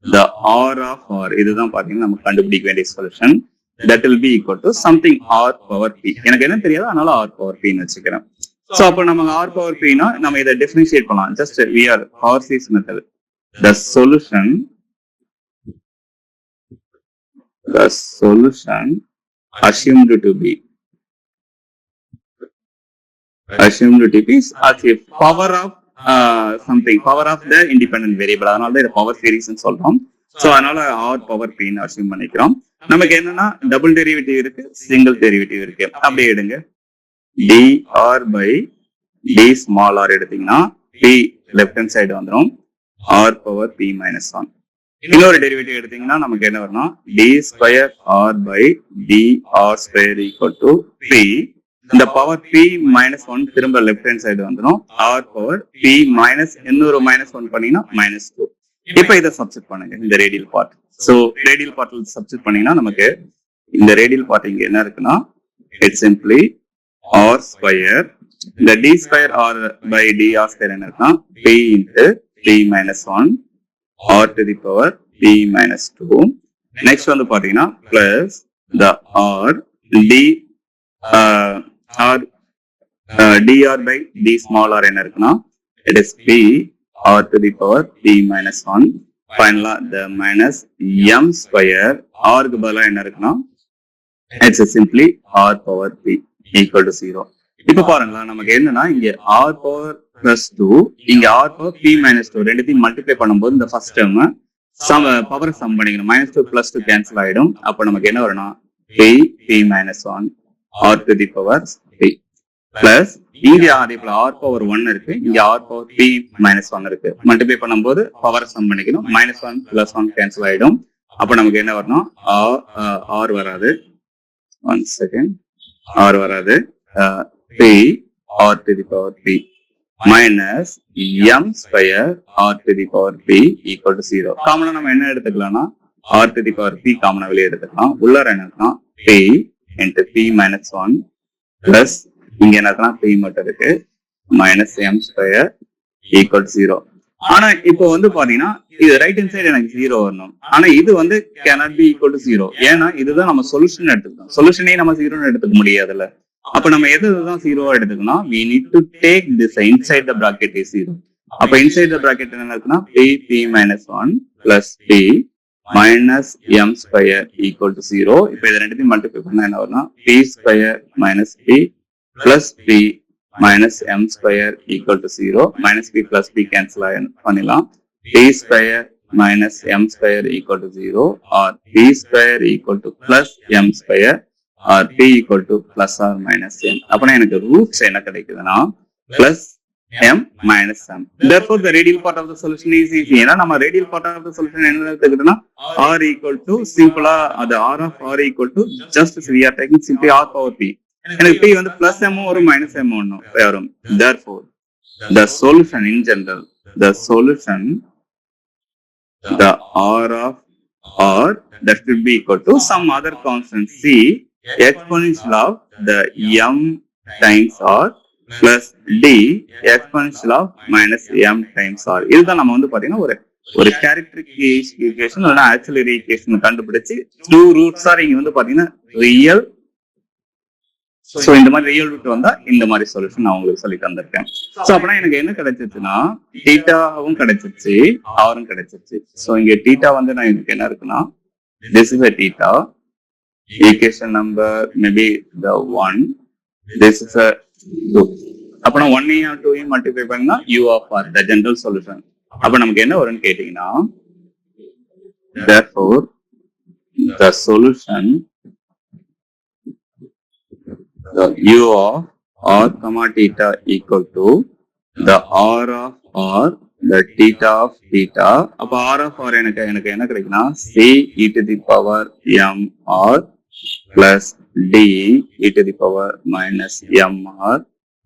the r of r இதுதான் பாத்தீங்கன்னா நம்ம கண்டுபிடிக்க வேண்டிய solution. that will be equal to something r power p. எனக்கு என்ன தெரியாது, அதனால r power p ன்னு வச்சுக்கிறேன். சோ அப்ப நம்ம r power p னா நம்ம இதை டிஃபரன்ஷியேட் பண்ணலாம். Just we are power series method. the solution assumed to be is as if power of something, power of the independent variable. அதனால தான் இதை பவர் சீரிஸ் சொல்றோம். சோ அதனால r power p ன்னு அசியூம் பண்ணிக்கிறோம். நமக்கு என்னன்னா டபுள் டெரிவேட்டிவ் இருக்கு, சிங்கிள் டெரிவேட்டிவ் இருக்கு. அப்படியே எடுங்க, dr by d small r எடுத்தீங்கன்னா p லெஃப்ட் ஹேண்ட் சைடு வந்துடும், r power p minus 1. இன்னொரு டெரிவேட்டிவ் எடுத்தீங்கன்னா நமக்கு என்ன வரும்னா d square r by dr square equal to p. இந்த பவர் p minus 1 திரும்ப லெஃப்ட் ஹேண்ட் சைடு வந்துடும், r power p minus இன்னொரு minus 1 பண்ணீங்கன்னா minus 2. இப்ப இதை சப்ஸ்டிட் பண்ணுங்க இந்த ரேடியல் பார்ட். சோ ரேடியல் பார்ட்ல சப்ஸ்டிட் பண்ணீங்கன்னா நமக்கு இந்த ரேடியல் பார்ட் இங்க என்ன இருக்குன்னா இட்ஸ் சிம்பிளி r ஸ்கொயர், இந்த d square r by dr square என்ன இருக்குன்னா p into p minus 1 r to the power p minus 2. Next வந்து பாத்தீங்கன்னா plus the r d r dr by d small r என்ன இருக்குன்னா it is p r to the power p minus 1. ஃபைனலா the minus m square r க்கு பதிலா என்ன இருக்குன்னா it's simply r power p equal to 0. இப்ப பாருங்களா நமக்கு என்னன்னா இங்க r power plus 2, இங்க r power p minus 2 ரெண்டுத்தையும் மல்டிப்ளை பண்ணும்போது இந்த ஃபர்ஸ்ட் டேர்ம் பவர் சம் பண்ணிக்கணும். minus 2 plus 2 கேன்சல் ஆயிடும். அப்ப நமக்கு என்ன வரும்னா p minus 1 r to the power p plus இங்க அதே போல r பவர் 1 இருக்கு, இங்க r பவர் p minus 1 இருக்கு. மல்டிப்ளை பண்ணும்போது பவர் சம் பண்ணிக்கணும். minus 1 plus 1 கேன்சல் ஆயிடும். அப்ப நமக்கு என்ன வரணும், r வராது, 1 செகண்ட், r வராது, p r to the power p minus m square r to the power p equal to 0. காமனா நம்ம என்ன எடுத்துக்கலாம்னா r to the power p காமனா வெளியே எடுத்துக்கலாம். உள்ளார என்ன இருக்குன்னா p into p minus 1 plus இங்க என்ன p மட்டும் இருக்கு minus m square equal to 0. ஆனா இப்போ வந்து பாத்தீங்கன்னா இது ரைட் ஹேண்ட் சைடு எனக்கு 0 வரணும். ஆனா இது வந்து cannot be equal to 0. ஏன்னா இதுதான் நம்ம சொல்யூஷன் எடுத்துக்கணும். சொல்யூஷனே நம்ம 0 எடுத்துக்க முடியாதுல்ல. அப்ப நம்ம எதுதான் 0 எடுத்துக்கணும், we need to take this inside the bracket is 0. அப்ப inside the bracket என்ன இருக்குன்னா p minus 1 plus p minus m square equal to 0. இப்ப இது ரெண்டுத்தையும் மல்டிப்ளை பண்ணா என்ன வரும்னா p square minus p plus p minus m square equal to 0. minus p plus p cancel பண்ணிடலாம். p square minus m square equal to 0 or p square equal to plus m square or p equal to plus or minus m. அப்பனா எனக்கு roots என்ன கிடைக்குதுன்னா plus m minus m. Therefore the radial part of the solution is easy. ஏன்னா நம்ம radial part of the solution என்ன எடுத்துக்கிட்டோம்னா r equal to சிம்பிளா அது r of r equal to just we are taking simply r power p. எனக்கு p வந்து plus m வரும் minus m வரும். Therefore the solution in general, the solution the r of r that should be equal to some other constant c exponential of the m times r plus d exponential of minus m times r. இதுதான் நம்ம வந்து பாத்தீங்கன்னா ஒரு கேரக்டரிக் equation இல்லைன்னா auxiliary equation கண்டுபிடிச்சு 2 roots R இங்க வந்து பாத்தீங்கன்னா ரியல். சோ இந்த மாதிரி ரியல் ரூட் வந்தா இந்த மாதிரி சொல்யூஷன் நான் உங்களுக்கு சொல்லி தந்திருக்கேன். சோ அப்படின்னா எனக்கு என்ன கிடைச்சிச்சுன்னா தீட்டாவும் கிடைச்சிருச்சு, ஆரும் கிடைச்சிருச்சு. சோ இங்க தீட்டா வந்து நான் எனக்கு என்ன இருக்குன்னா this is a theta, equation number maybe the 1, this is a 2. அப்ப நான் 1 or 2 மல்டிப்ளை பண்ணா u of r the general solution. அப்ப நமக்கு என்ன வரும்னு கேட்டீங்கன்னா therefore the solution the u of r comma theta equal to the r of r the theta of theta. அப்ப r of r எனக்கு என்ன கிடைக்குன்னா c e to the power m r plus d e to the power minus m r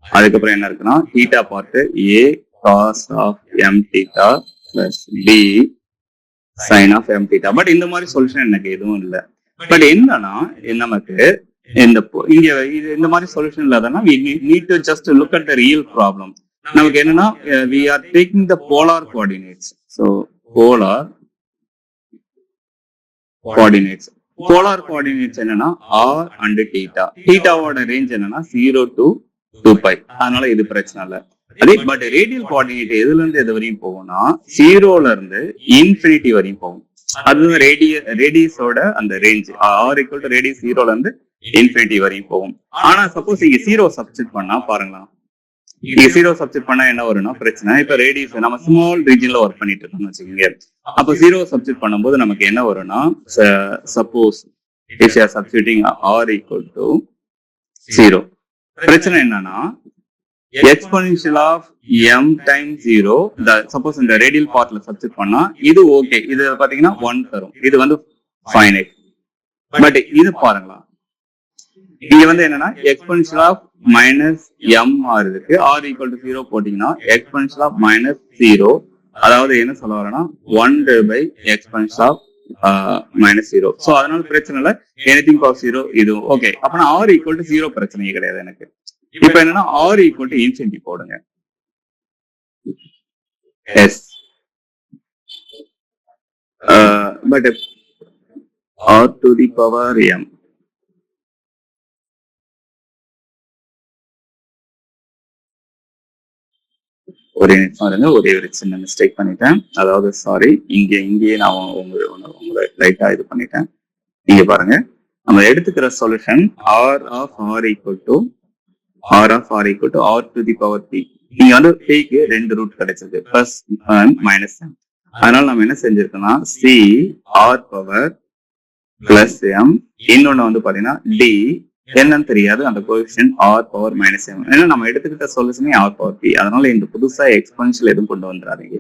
அதுக்கப்புறம் என்ன இருக்குன்னா theta part a cos of m theta plus b sin of m theta. But இந்த மாதிரி solution எனக்கு எதுவும் இல்லை. But என்னன்னா நமக்கு இங்க இந்த மாதிரி solution இல்லாதனா we need to just look at the real problem. நமக்கு என்னன்னா we are taking the polar coordinates. So polar coordinates என்னன்னா r and theta. தீட்டாவோட ரேஞ்ச் என்னன்னா 0 to 2π. அதனால இது பிரச்சனை இல்லை. அதே பட் ரேடியல் கோஆர்டினேட் எதுல இருந்து எது வரையும் போகும்னா 0ல இருந்து இன்ஃபினிட்டி வரையும் போகும். அதுதான் ரேடியஸோட அந்த range r equal to radius 0ல இருந்து இன்ஃபினிட்டி வரையும் போகும். ஆனா சப்போஸ் இங்க 0 சப்ஸ்டிட் பண்ணா பாருங்களா, இங்க 0 சப்ஸ்டிட் பண்ணா என்ன வரும்னா பிரச்சனை. இப்ப ரேடியஸ் நம்ம ஸ்மால் ரீஜன்ல ஒர்க் பண்ணிட்டு இருக்கோம்னு வச்சுக்கோங்க. அப்ப 0 சப்ஸ்டிட் பண்ணும்போது நமக்கு என்ன வரும்னா suppose if you are substituting r equal to 0, பிரச்சனை என்னன்னா exponential of m times 0 suppose இந்த ரேடியல் பார்ட்ல சப்ஸ்டிட் பண்ணா இது ஓகே, இது பாத்தீங்கன்னா 1 தரும். இது வந்து ஃபைனைட். பட் இது பாருங்களா, இங்க வந்து என்னன்னா exponential of minus m r இருக்கு. r equal to 0 போட்டீங்கன்னா exponential of minus 0, அதாவது என்ன சொல்ல வரேன்னா 1 by exponential of minus 0. So அதனால பிரச்சனை இல்லை, anything for 0 இது ஓகே. அப்பனா r equal to 0 பிரச்சனையே கிடையாது எனக்கு. இப்ப என்னன்னா r equal to infinity போடுங்க. yes but r to the power m ஒரே ஒரு சின்ன மிஸ்டேக் பண்ணிட்டேன். அதாவது சாரி, இங்கேயே நான் உங்களை லைட்டா இது பண்ணிட்டேன். இங்க பாருங்க, நம்ம எடுத்துக்கிற solution r of r equal to r to the power p. நீங்க வந்து pக்கு 2 ரூட் கிடைச்சது, பிளஸ் மைனஸ் m. அதனால நம்ம என்ன செஞ்சிருக்கோம்னா c r power plus m, இன்னொன்னு வந்து பாத்தீங்கன்னா d என்னன்னு தெரியாது, அந்த coefficient r power minus m. ஏன்னா நம்ம எடுத்துக்கிட்ட சொல்யூஷனே r பவர் p. அதனால இந்த புதுசா எக்ஸ்பென்ஷியல் எதுவும் கொண்டு வந்துடாதீங்க.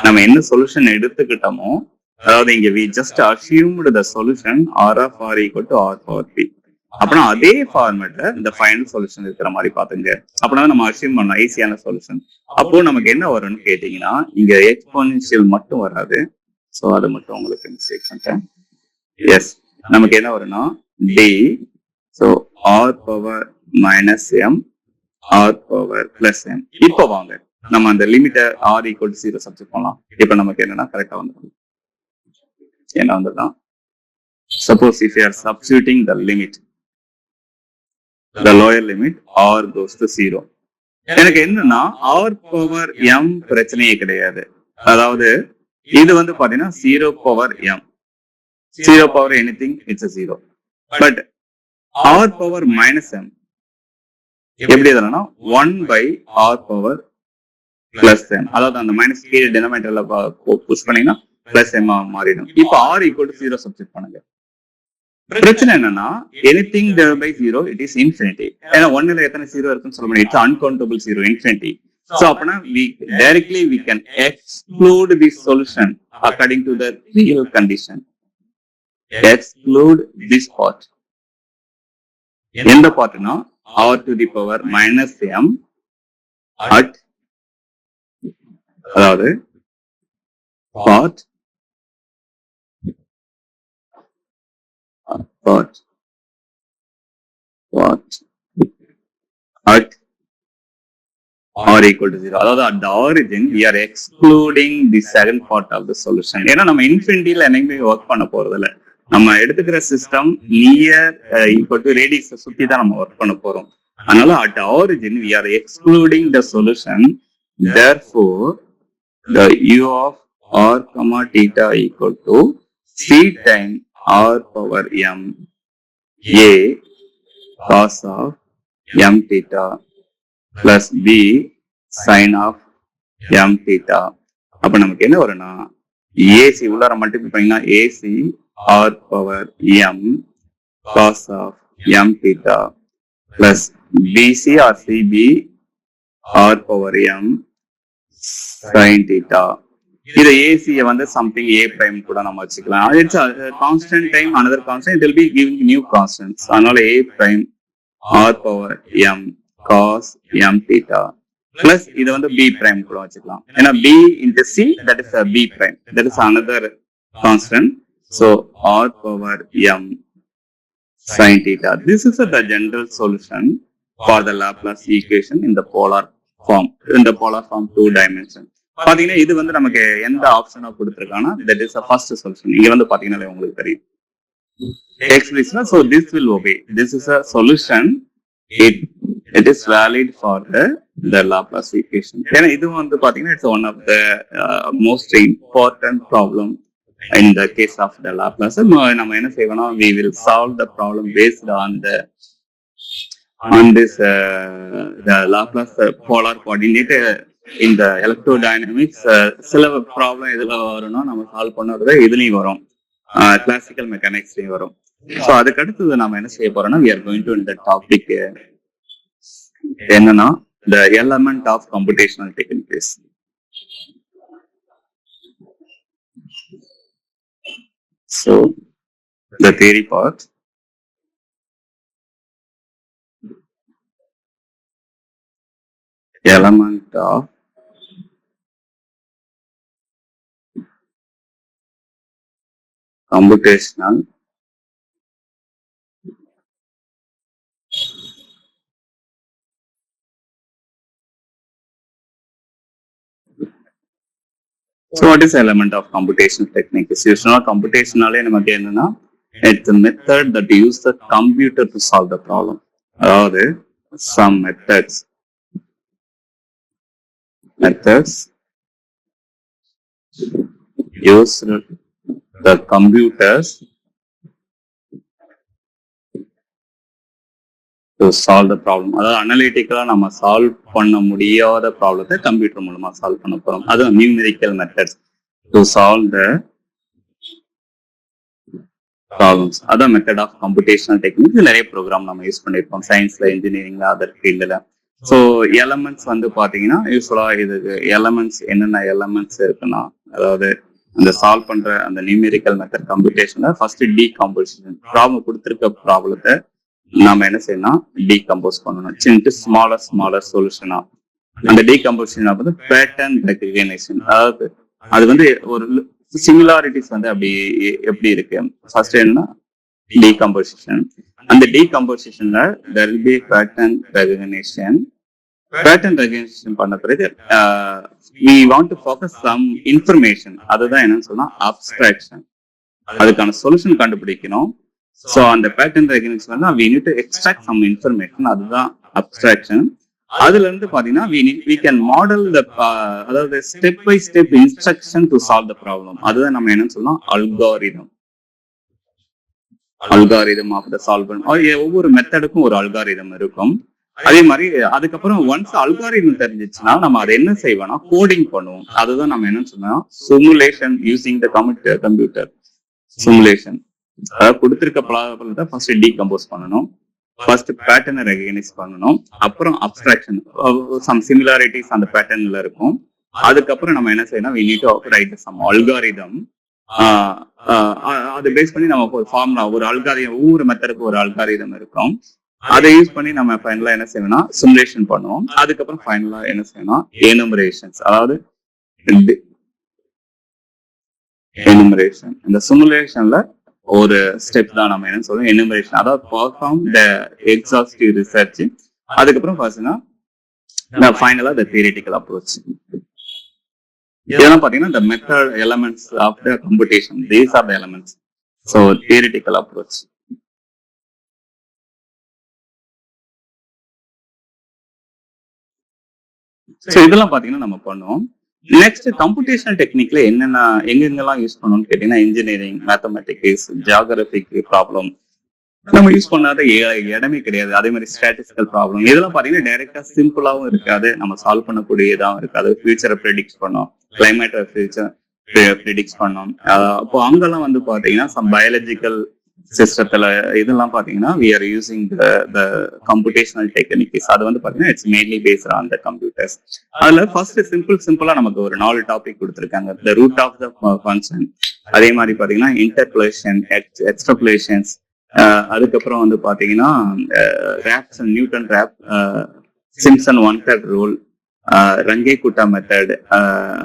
நம்ம என்ன சொல்யூஷன் எடுத்துக்கிட்டோமோ, அதாவது இங்க we just assumed the solution r of r equal to r power p. அப்படின்னா அதே ஃபார்மேட்ல இந்த ஃபைனல் சொல்யூஷன் இருக்கிற மாதிரி பாத்துங்க. அப்படின்னா நம்ம அசியூம் பண்ணலாம் ஈஸியான சொல்யூஷன். அப்போ நமக்கு என்ன வரும்னு கேட்டீங்கன்னா இங்க எக்ஸ்போனன்ஷியல் மட்டும் வராது. சோ அதை மட்டும் உங்களுக்கு மிஸ்டேக் பண்ணிட்டேன். எஸ், நமக்கு என்ன வரும்னா t, so r power minus m r power plus m. இப்போ வாங்க நம்ம அந்த லிமிட்டை ஆர் ஈக்குவல் டு 0 சப்ஸ்டிட் பண்ணலாம். இப்போ நமக்கு என்னன்னா கரெக்டா வந்துடும். என்ன வந்துதான், suppose if you are substituting the limit, the lower limit r goes to 0. எனக்கு என்னன்னா r power m பிரச்சனையே கிடையாது. அதாவது இது வந்து பாத்தீங்கன்னா 0 power m, 0 power anything, it's a 0. But r power minus m எப்படி எதுனா 1 by r power plus m. அதாவது அந்த மைனஸ் கீழே டினாமினேட்டர்ல புஷ் பண்ணீங்கன்னா பிளஸ் m மாறிடும். இப்போ r equal to 0 சப்ஸ்டிட் பண்ணுங்க. பிரச்சனை என்னன்னா anything divided by 0 it is infinity. ஏன்னா 1ல எத்தனை 0 இருக்குன்னு சொல்ல முடியும், it's uncountable 0, infinity. So அப்பனா we can exclude this solution according to the real condition. Exclude this part. எந்த பார்ட்னா r to the power minus m at, அதாவது part at r equal to 0. அதாவது at the origin we are excluding the second part of the solution. ஏன்னா நம்ம இன்ஃபினிட்டில என்னைக்குமே work பண்ண போறது இல்லை. நம்ம எடுத்துக்கிற system near equal to radius சுத்தி தான் நம்ம ஒர்க் பண்ண போறோம். அதனால at the origin we are excluding the solution. Therefore the u of r comma theta equal to c times r power m a cos of m theta plus b sin of m theta. அப்ப நமக்கு என்ன வரும்னா ac உள்ளார multiply பண்ணீங்கன்னா ac r power m cos of m theta plus bc or cb r power m sin theta. இது ஏசியை வந்து something ஏ prime கூட நம்ம வச்சுக்கலாம். It's constant time another constant, it will be giving new constants. அதனால a prime r power m cos m theta plus இது வந்து b prime கூட வச்சுக்கலாம். ஏன்னா b into c that is a b prime, that is another constant. So r power m sin theta. This is the general solution for the Laplace equation in the polar form, in the polar form 2 dimension. பாத்தீங்கன்னா இது வந்து நமக்கு எந்த ஆப்ஷனா கொடுத்திருக்காங்கன்னா that is the first solution. இங்க வந்து பாத்தீங்கன்னா உங்களுக்கு தெரியும் explicit. So this will obey. This is a solution. It is valid for the Laplace equation. ஏன்னா இது வந்து பாத்தீங்கன்னா it's one of the most important problem in the case of the Laplace. நம்ம என்ன செய்வோம்னா we will solve the problem based on this the Laplace polar coordinate in the electrodynamics. சில problem எதுல வரும்னா நம்ம சால்வ் பண்ணுறது இதுலயும் வரும், கிளாசிக்கல் மெக்கானிக்ஸ்லயும் வரும். ஸோ அதுக்கு அடுத்தது நம்ம என்ன செய்ய போறோம்னா we are going to இந்த டாபிக் என்னன்னா the element of computational techniques. So the theory part, element of computational so what is element of computational techniques? Usually computational நமக்கு என்னன்னா it's a method that use the computer to solve the problem. அதாவது some methods use the computers to solve the problem. அதாவது அனலிட்டிக்கலா நம்ம solve பண்ண முடியாத ப்ராப்ளத்தை computer மூலமா solve பண்ண போறோம். அது numerical methods to solve the problems. அதான் மெத்தட் ஆஃப் கம்ப்யூட்டேஷனல் டெக்னிக். நிறைய ப்ரோக்ராம் நம்ம யூஸ் பண்ணிருப்போம் சயின்ஸ்ல, இன்ஜினியரிங்ல, அதர் ஃபீல்டுல. ஸோ எலமெண்ட்ஸ் வந்து பாத்தீங்கன்னா யூஸ்வலா இதுக்கு எலமெண்ட்ஸ் என்னென்ன எலமெண்ட்ஸ் இருக்குன்னா, அதாவது அந்த சால்வ் பண்ற அந்த நியூமெரிக்கல் மெத்தட் கம்ப்யூட்டேஷன்ல ஃபர்ஸ்ட் டீகம்போசிஷன், ப்ராப்ளம் கொடுத்துருக்க ப்ராப்ளத்தை நாம என்ன செய்யணும், டீகம்போஸ் பண்ணணும் சின்ன ஸ்மாலர் சொல்யூஷனா. அந்த டீகம்போசிஷன் வந்து பேட்டர்ன் ரெகக்னிஷன். அதாவது அது வந்து ஒரு சிமிலாரிட்டிஸ் வந்து அப்படி எப்படி இருக்கு. ஃபர்ஸ்ட் என்ன டீகம்போசிஷன். அந்த டீகம்போசிஷன்ல there will be pattern recognition. Pattern recognition பண்ண பிறகு we want to focus some information. அதுதான் என்னன்னு சொன்னா அப்ஸ்ட்ராக்ஷன். அதுக்கான சொல்யூஷன் கண்டுபிடிக்கணும். ஸோ அந்த பேட்டர்ன் ரெகக்னிஷன் வந்து we need to extract some information. அதுதான் அப்ஸ்ட்ராக்ஷன். அதுல இருந்து பாத்தீங்கன்னா we can model the அதாவது step by step instruction to solve the problem. அதுதான் நம்ம என்னன்னு சொல்லலாம் அல்காரிதம் ஆஃப் த சால்வ். ஒவ்வொரு மெத்தடுக்கும் ஒரு அல்காரிதம் இருக்கும். அதே மாதிரி அதுக்கப்புறம் ஒன்ஸ் அல்காரிதம் தெரிஞ்சிச்சுன்னா நம்ம அதை என்ன செய்வோம்னா கோடிங் பண்ணுவோம். அதுதான் நம்ம என்ன சொன்னோம் simulation using the computer simulation. அதாவது கொடுத்திருக்க ப்ராப்ளத்தை ஃபர்ஸ்ட் டீகம்போஸ் பண்ணணும், ஃபர்ஸ்ட் பேட்டர்னை ரெகக்னைஸ் பண்ணணும், அப்புறம் அப்ஸ்ட்ராக்ஷன் சம் சிமிலாரிட்டிஸ் அந்த பேட்டர்ன்ல இருக்கும். அதுக்கப்புறம் நம்ம என்ன செய்யணும் we need to write some algorithm. அதை பேஸ் பண்ணி நம்ம ஒரு ஃபார்முலா, ஒரு அல்காரிதம், ஒவ்வொரு மெத்தடுக்கு ஒரு அல்காரிதம் இருக்கும். அதை யூஸ் பண்ணி நம்ம ஃபைனலா என்ன செய்யணும்னா சிமுலேஷன் பண்ணுவோம். அதுக்கப்புறம் ஃபைனலா என்ன செய்யணும் எனுமரேஷன்ஸ். அதாவது எனுமரேஷன் இந்த சிமுலேஷன்ல ஒரு ஸ்டெப் தான் நம்ம என்ன சொல்றோம் எனுமரேஷன். அதாவது பெர்ஃபார்ம் த எக்ஸாஸ்டிவ் ரிசர்ச். அதுக்கப்புறம் பாத்தீங்கன்னா ஃபைனலா த தியரிட்டிக்கல் அப்ரோச். இதெல்லாம் பாத்தீங்கன்னா the method elements of the computation. These are the elements. So theoretical approach. So இதெல்லாம் பாத்தீங்கன்னா நம்ம பண்ணுவோம். நெக்ஸ்ட் கம்ப்யூட்டேஷனல் டெக்னிக்ல எங்கெங்கெல்லாம் யூஸ் பண்ணணும்னு கேட்டீங்கன்னா இன்ஜினியரிங், மேத்தமெட்டிக்ஸ், ஜியாகிரபிக் ப்ராப்ளம் நம்ம யூஸ் பண்ணாத இடமே கிடையாது. அதே மாதிரி ஸ்டாட்டிஸ்டிக்கல் ப்ராப்ளம் இதெல்லாம் பாத்தீங்கன்னா டைரக்டா சிம்பிளாவும் இருக்காது, நம்ம சால்வ் பண்ணக்கூடியதாகவும் இருக்காது. ஃபியூச்சரை ப்ரெடிக்ட் பண்ணோம், கிளைமேட் ஃபியூச்சர் ப்ரெடிக்ட் பண்ணோம். அப்போ அங்கெல்லாம் வந்து பாத்தீங்கன்னா சம் பயாலஜிக்கல் சிஸ்டத்துல இதெல்லாம் பாத்தீங்கன்னா we are using the computational techniques. அது வந்து பாத்தீங்கன்னா it's mainly based on the computers. அதுல ஃபர்ஸ்ட் சிம்பிளா நமக்கு ஒரு 4 டாபிக் கொடுத்திருக்காங்க. the root of the function, அதே மாதிரி பாத்தீங்கன்னா இன்டர்போலேஷன், எக்ஸ்ட்ராபோலேஷன்ஸ், அதுக்கப்புறம் வந்து பாத்தீங்கன்னா ரேப்ஸ், Newton Raphson, Simpson one third rule, Runge Kutta method,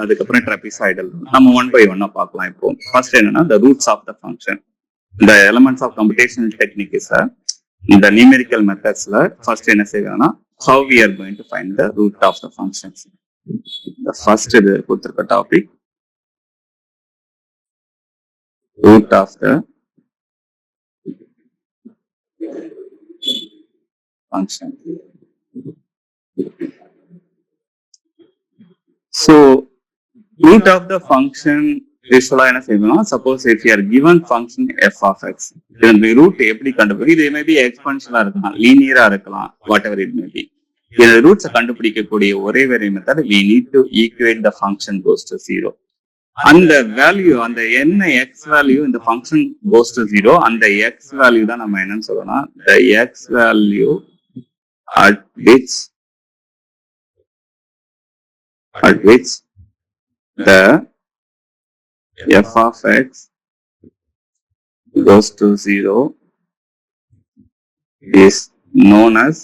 அதுக்கப்புறம் ட்ரெபிசாய்டல் ரூல். நம்ம ஒன் பை ஒன்னா பார்க்கலாம். இப்போ ஃபர்ஸ்ட் என்னன்னா the roots of the function. The elements of computational technique is இந்த numerical methodsல ஃபர்ஸ்ட் என்ன செய்யறோம்னா how we are going to find the root of the functions. The first இது கொடுத்திருக்க topic root of the function. So root of the function யூஸ்வலா என்ன செய்யணும், suppose if you are given function f of x, இந்த root எப்படி கண்டுபிடிக்கும்? இது maybe எக்ஸ்பென்ஷனலா இருக்கலாம், லீனியரா இருக்கலாம், வாட் எவர் இட் மேபி. இந்த ரூட்ஸை கண்டுபிடிக்கக்கூடிய ஒரே வேறு method we need to equate the function goes to 0. அந்த வேல்யூ, அந்த என்ன எக்ஸ் வேல்யூ இந்த ஃபங்க்ஷன் goes to 0, அந்த எக்ஸ் வேல்யூ தான் நம்ம என்னன்னு சொல்லலாம், the x value at which the f of x goes to 0 is known as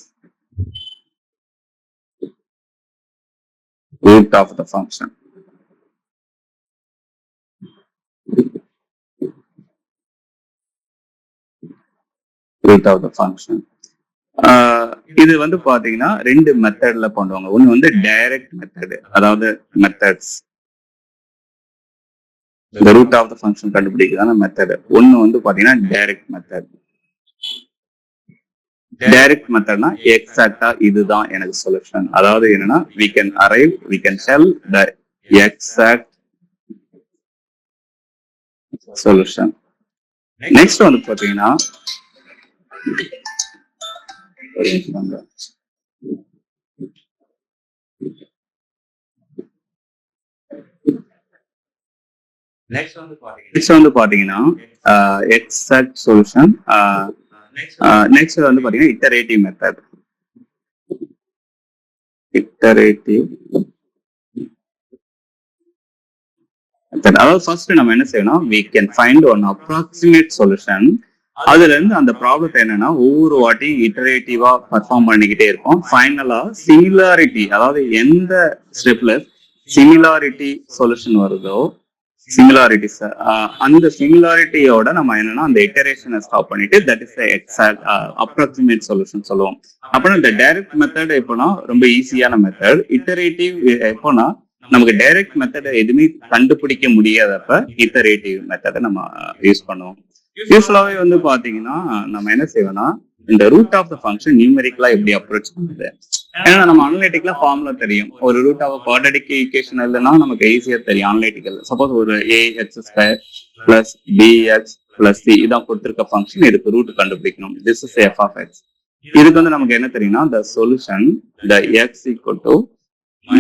root of the function. Root of the function. இது வந்து பாத்தீங்கன்னா ரெண்டு மெத்தட்ல பண்ணுவாங்க. ஒண்ணு வந்து டைரக்ட் மெத்தட், அதாவது methods the root of the function கண்டுபிடிக்கிறதான மெத்தட். ஒண்ணு வந்து பாத்தீங்கன்னா டைரக்ட் மெத்தட். டைரக்ட் மெத்தட்னா எக்ஸாக்டா இதுதான் எனக்கு சொல்யூஷன், அதாவது என்னன்னா we can tell the exact solution. Next வந்து பாத்தீங்கன்னா நெக்ஸ்ட் வந்து பாத்தீங்கன்னா எக்ஸாக்ட் சொல்யூஷன். நெக்ஸ்ட் வந்து பாத்தீங்கன்னா இட்டரேட்டிவ் மெத்தட். அதாவது ஃபர்ஸ்ட் நம்ம என்ன செய்யணும், we can find one approximate solution. அதுல இருந்து அந்த ப்ராப்ளத்தை என்னன்னா ஒவ்வொரு வாட்டியும் இட்டரேட்டிவா பர்ஃபார்ம் பண்ணிக்கிட்டே இருக்கும். ஃபைனலா சிமிலாரிட்டி, அதாவது எந்த ஸ்டெப்ல சிமிலாரிட்டி சொல்யூஷன் வருதோ, சிமிலாரிட்டிஸ் அந்த சிமிலாரிட்டியோட நம்ம என்னன்னா அந்த இட்டரேஷனை ஸ்டாப் பண்ணிட்டு that is exact approximate solution சொல்லுவோம். அப்புறம் இந்த டைரக்ட் மெத்தட் எப்போனா ரொம்ப ஈஸியான மெத்தட். இட்டரேட்டிவ் எப்போனா நமக்கு டைரக்ட் மெத்தடை எதுவுமே கண்டுபிடிக்க முடியாதப்ப இட்டரேட்டிவ் மெத்தடை நம்ம யூஸ் பண்ணுவோம். யூஸ்வலாவே வந்து பாத்தீங்கன்னா நம்ம என்ன செய்வோம்னா இந்த ரூட் ஆஃப் த ஃபங்க்ஷன் நியூமெரிக்கலா எப்படி அப்ரோச் பண்ணுது. ஏன்னா நம்ம அனலிட்டிக்ல ஃபார்முலா தெரியும். ஒரு ரூட் ஆஃப் குவாட்ரடிக் ஈக்குவேஷன் இல்லைன்னா நமக்கு ஈஸியா தெரியும் அனலிட்டிக்கல். சப்போஸ் ஒரு ax² plus bx plus c இதான் கொடுத்திருக்க ஃபங்க்ஷன், இதுக்கு ரூட் கண்டுபிடிக்கணும். This is f of x. இதுக்கு வந்து நமக்கு என்ன தெரியும்னா the solution the x equal to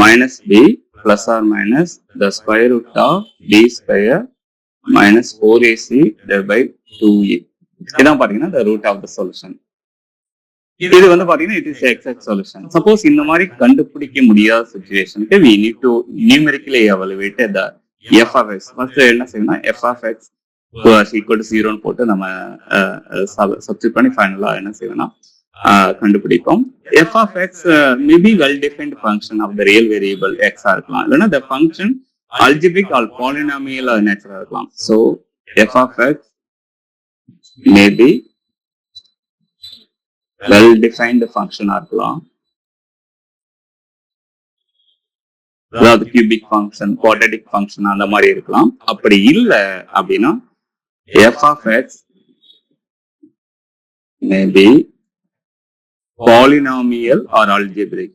minus b plus or minus the square root of b square minus 4ac divided by 2e. இதான் பாத்தீங்கன்னா the root of the solution. இது வந்து பாத்தீங்கன்னா it is exact solution. Suppose இந்த மாதிரி கண்டுபிடிக்க முடியாத சிச்சுவேஷனுக்கு we need to numerically evaluate the f of x. First என்ன செய்யணும்னா f of x equal to 0 போட்டு நம்ம சப்ஸ்டிட்யூட் பண்ணி ஃபைனலா என்ன செய்யணும்னா கண்டுபிடிப்போம். f of x may be well defined function of the real variable x ஆ இருக்கலாம், இல்லைன்னா the function algebraic or polynomial நேச்சரா இருக்கலாம். So f of x may be well defined function ஆ இருக்கலாம், அதாவது கியூபிக் ஃபங்க்ஷன், குவாட்ரடிக் ஃபங்க்ஷன் அந்த மாதிரி இருக்கலாம். அப்படி இல்லை அப்படின்னா f of x may be polynomial or algebraic.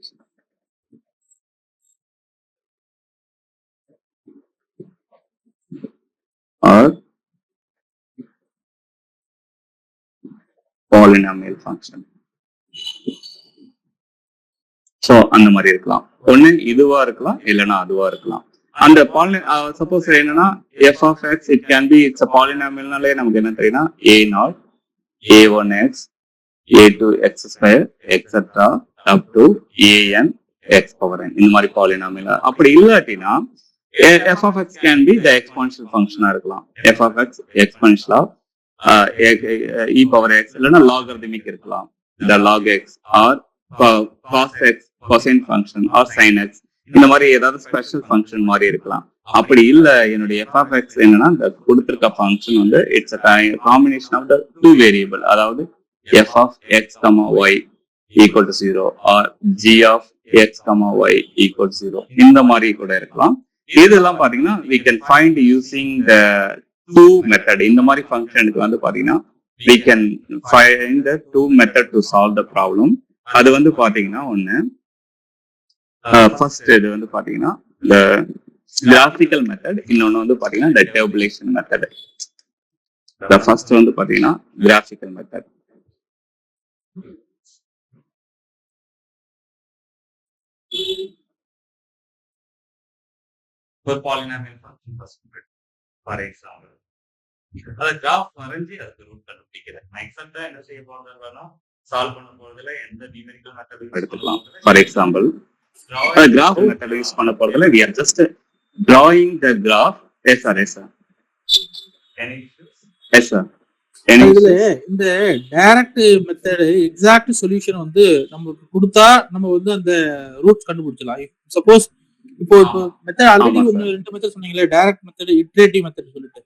Or polynomial function. So அந்த மாதிரி இருக்கலாம். ஒண்ணு இதுவா இருக்கலாம், இல்லைன்னா அதுவா இருக்கலாம். அந்த சப்போஸ் என்னன்னா f of x it can be it's a polynomialனாலே நமக்கு என்ன தெரியும்னா a0 a1x a2x square etc up to an x power n இந்த மாதிரி polynomial. அப்படி இல்லாட்டினா f of x can be the exponential function ஆ இருக்கலாம். f of x exponential of e power x இல்லைன்னா logarithmic இருக்கலாம், the log x or cos x cosine function or sin x இந்த மாதிரி ஏதாவது ஸ்பெஷல் ஃபங்க்ஷன் மாதிரி இருக்கலாம். அப்படி இல்ல என்னுடைய f of x என்னன்னா இந்த கொடுத்திருக்க ஃபங்க்ஷன் வந்து it's combination of the two variable, அதாவது f of x, y equal to 0 or g of x, y equal to 0 இந்த மாதிரி கூட இருக்கலாம். இதெல்லாம் பாத்தீங்கன்னா we can find using the two method. இந்த மாதிரி ஃபங்க்ஷனுக்கு வந்து பாத்தீங்கன்னா we can find the two method to solve the problem. அது வந்து பாத்தீங்கன்னா ஒண்ணு ஃபர்ஸ்ட் இது வந்து பாத்தீங்கன்னா the graphical method, இன்னொன்னு வந்து பாத்தீங்கன்னா the tabulation method. the first வந்து பாத்தீங்கன்னா graphical method. for polynomial function first for example அத கிராஃப் வரைஞ்சி அதுக்கு ரூட் கண்டுபிடிக்கிறேன். நான் எக்ஸாக்ட்டா என்ன செய்ய போறதுன்னா சால்வ் பண்ண போறதுல எந்த நியூமெரிக்கல் மெத்தட் எடுத்துக்கலாம். For example graph method use பண்ண போறதுல we are just drawing the graph. yes sir இதுல இந்த டைரக்ட் மெத்தட் எக்ஸாக்ட் சொல்யூஷன் வந்து நமக்கு கொடுத்தா நம்ம வந்து அந்த ரூட்ஸ் கண்டுபிடிச்சலாம். சப்போஸ் இப்போ மெத்தட் ஆல்ரெடி ரெண்டு மெத்தட் சொன்னீங்களே, டைரக்ட் மெத்தட், இட்டரேட்டிவ் மெத்தட் சொல்லிட்டு.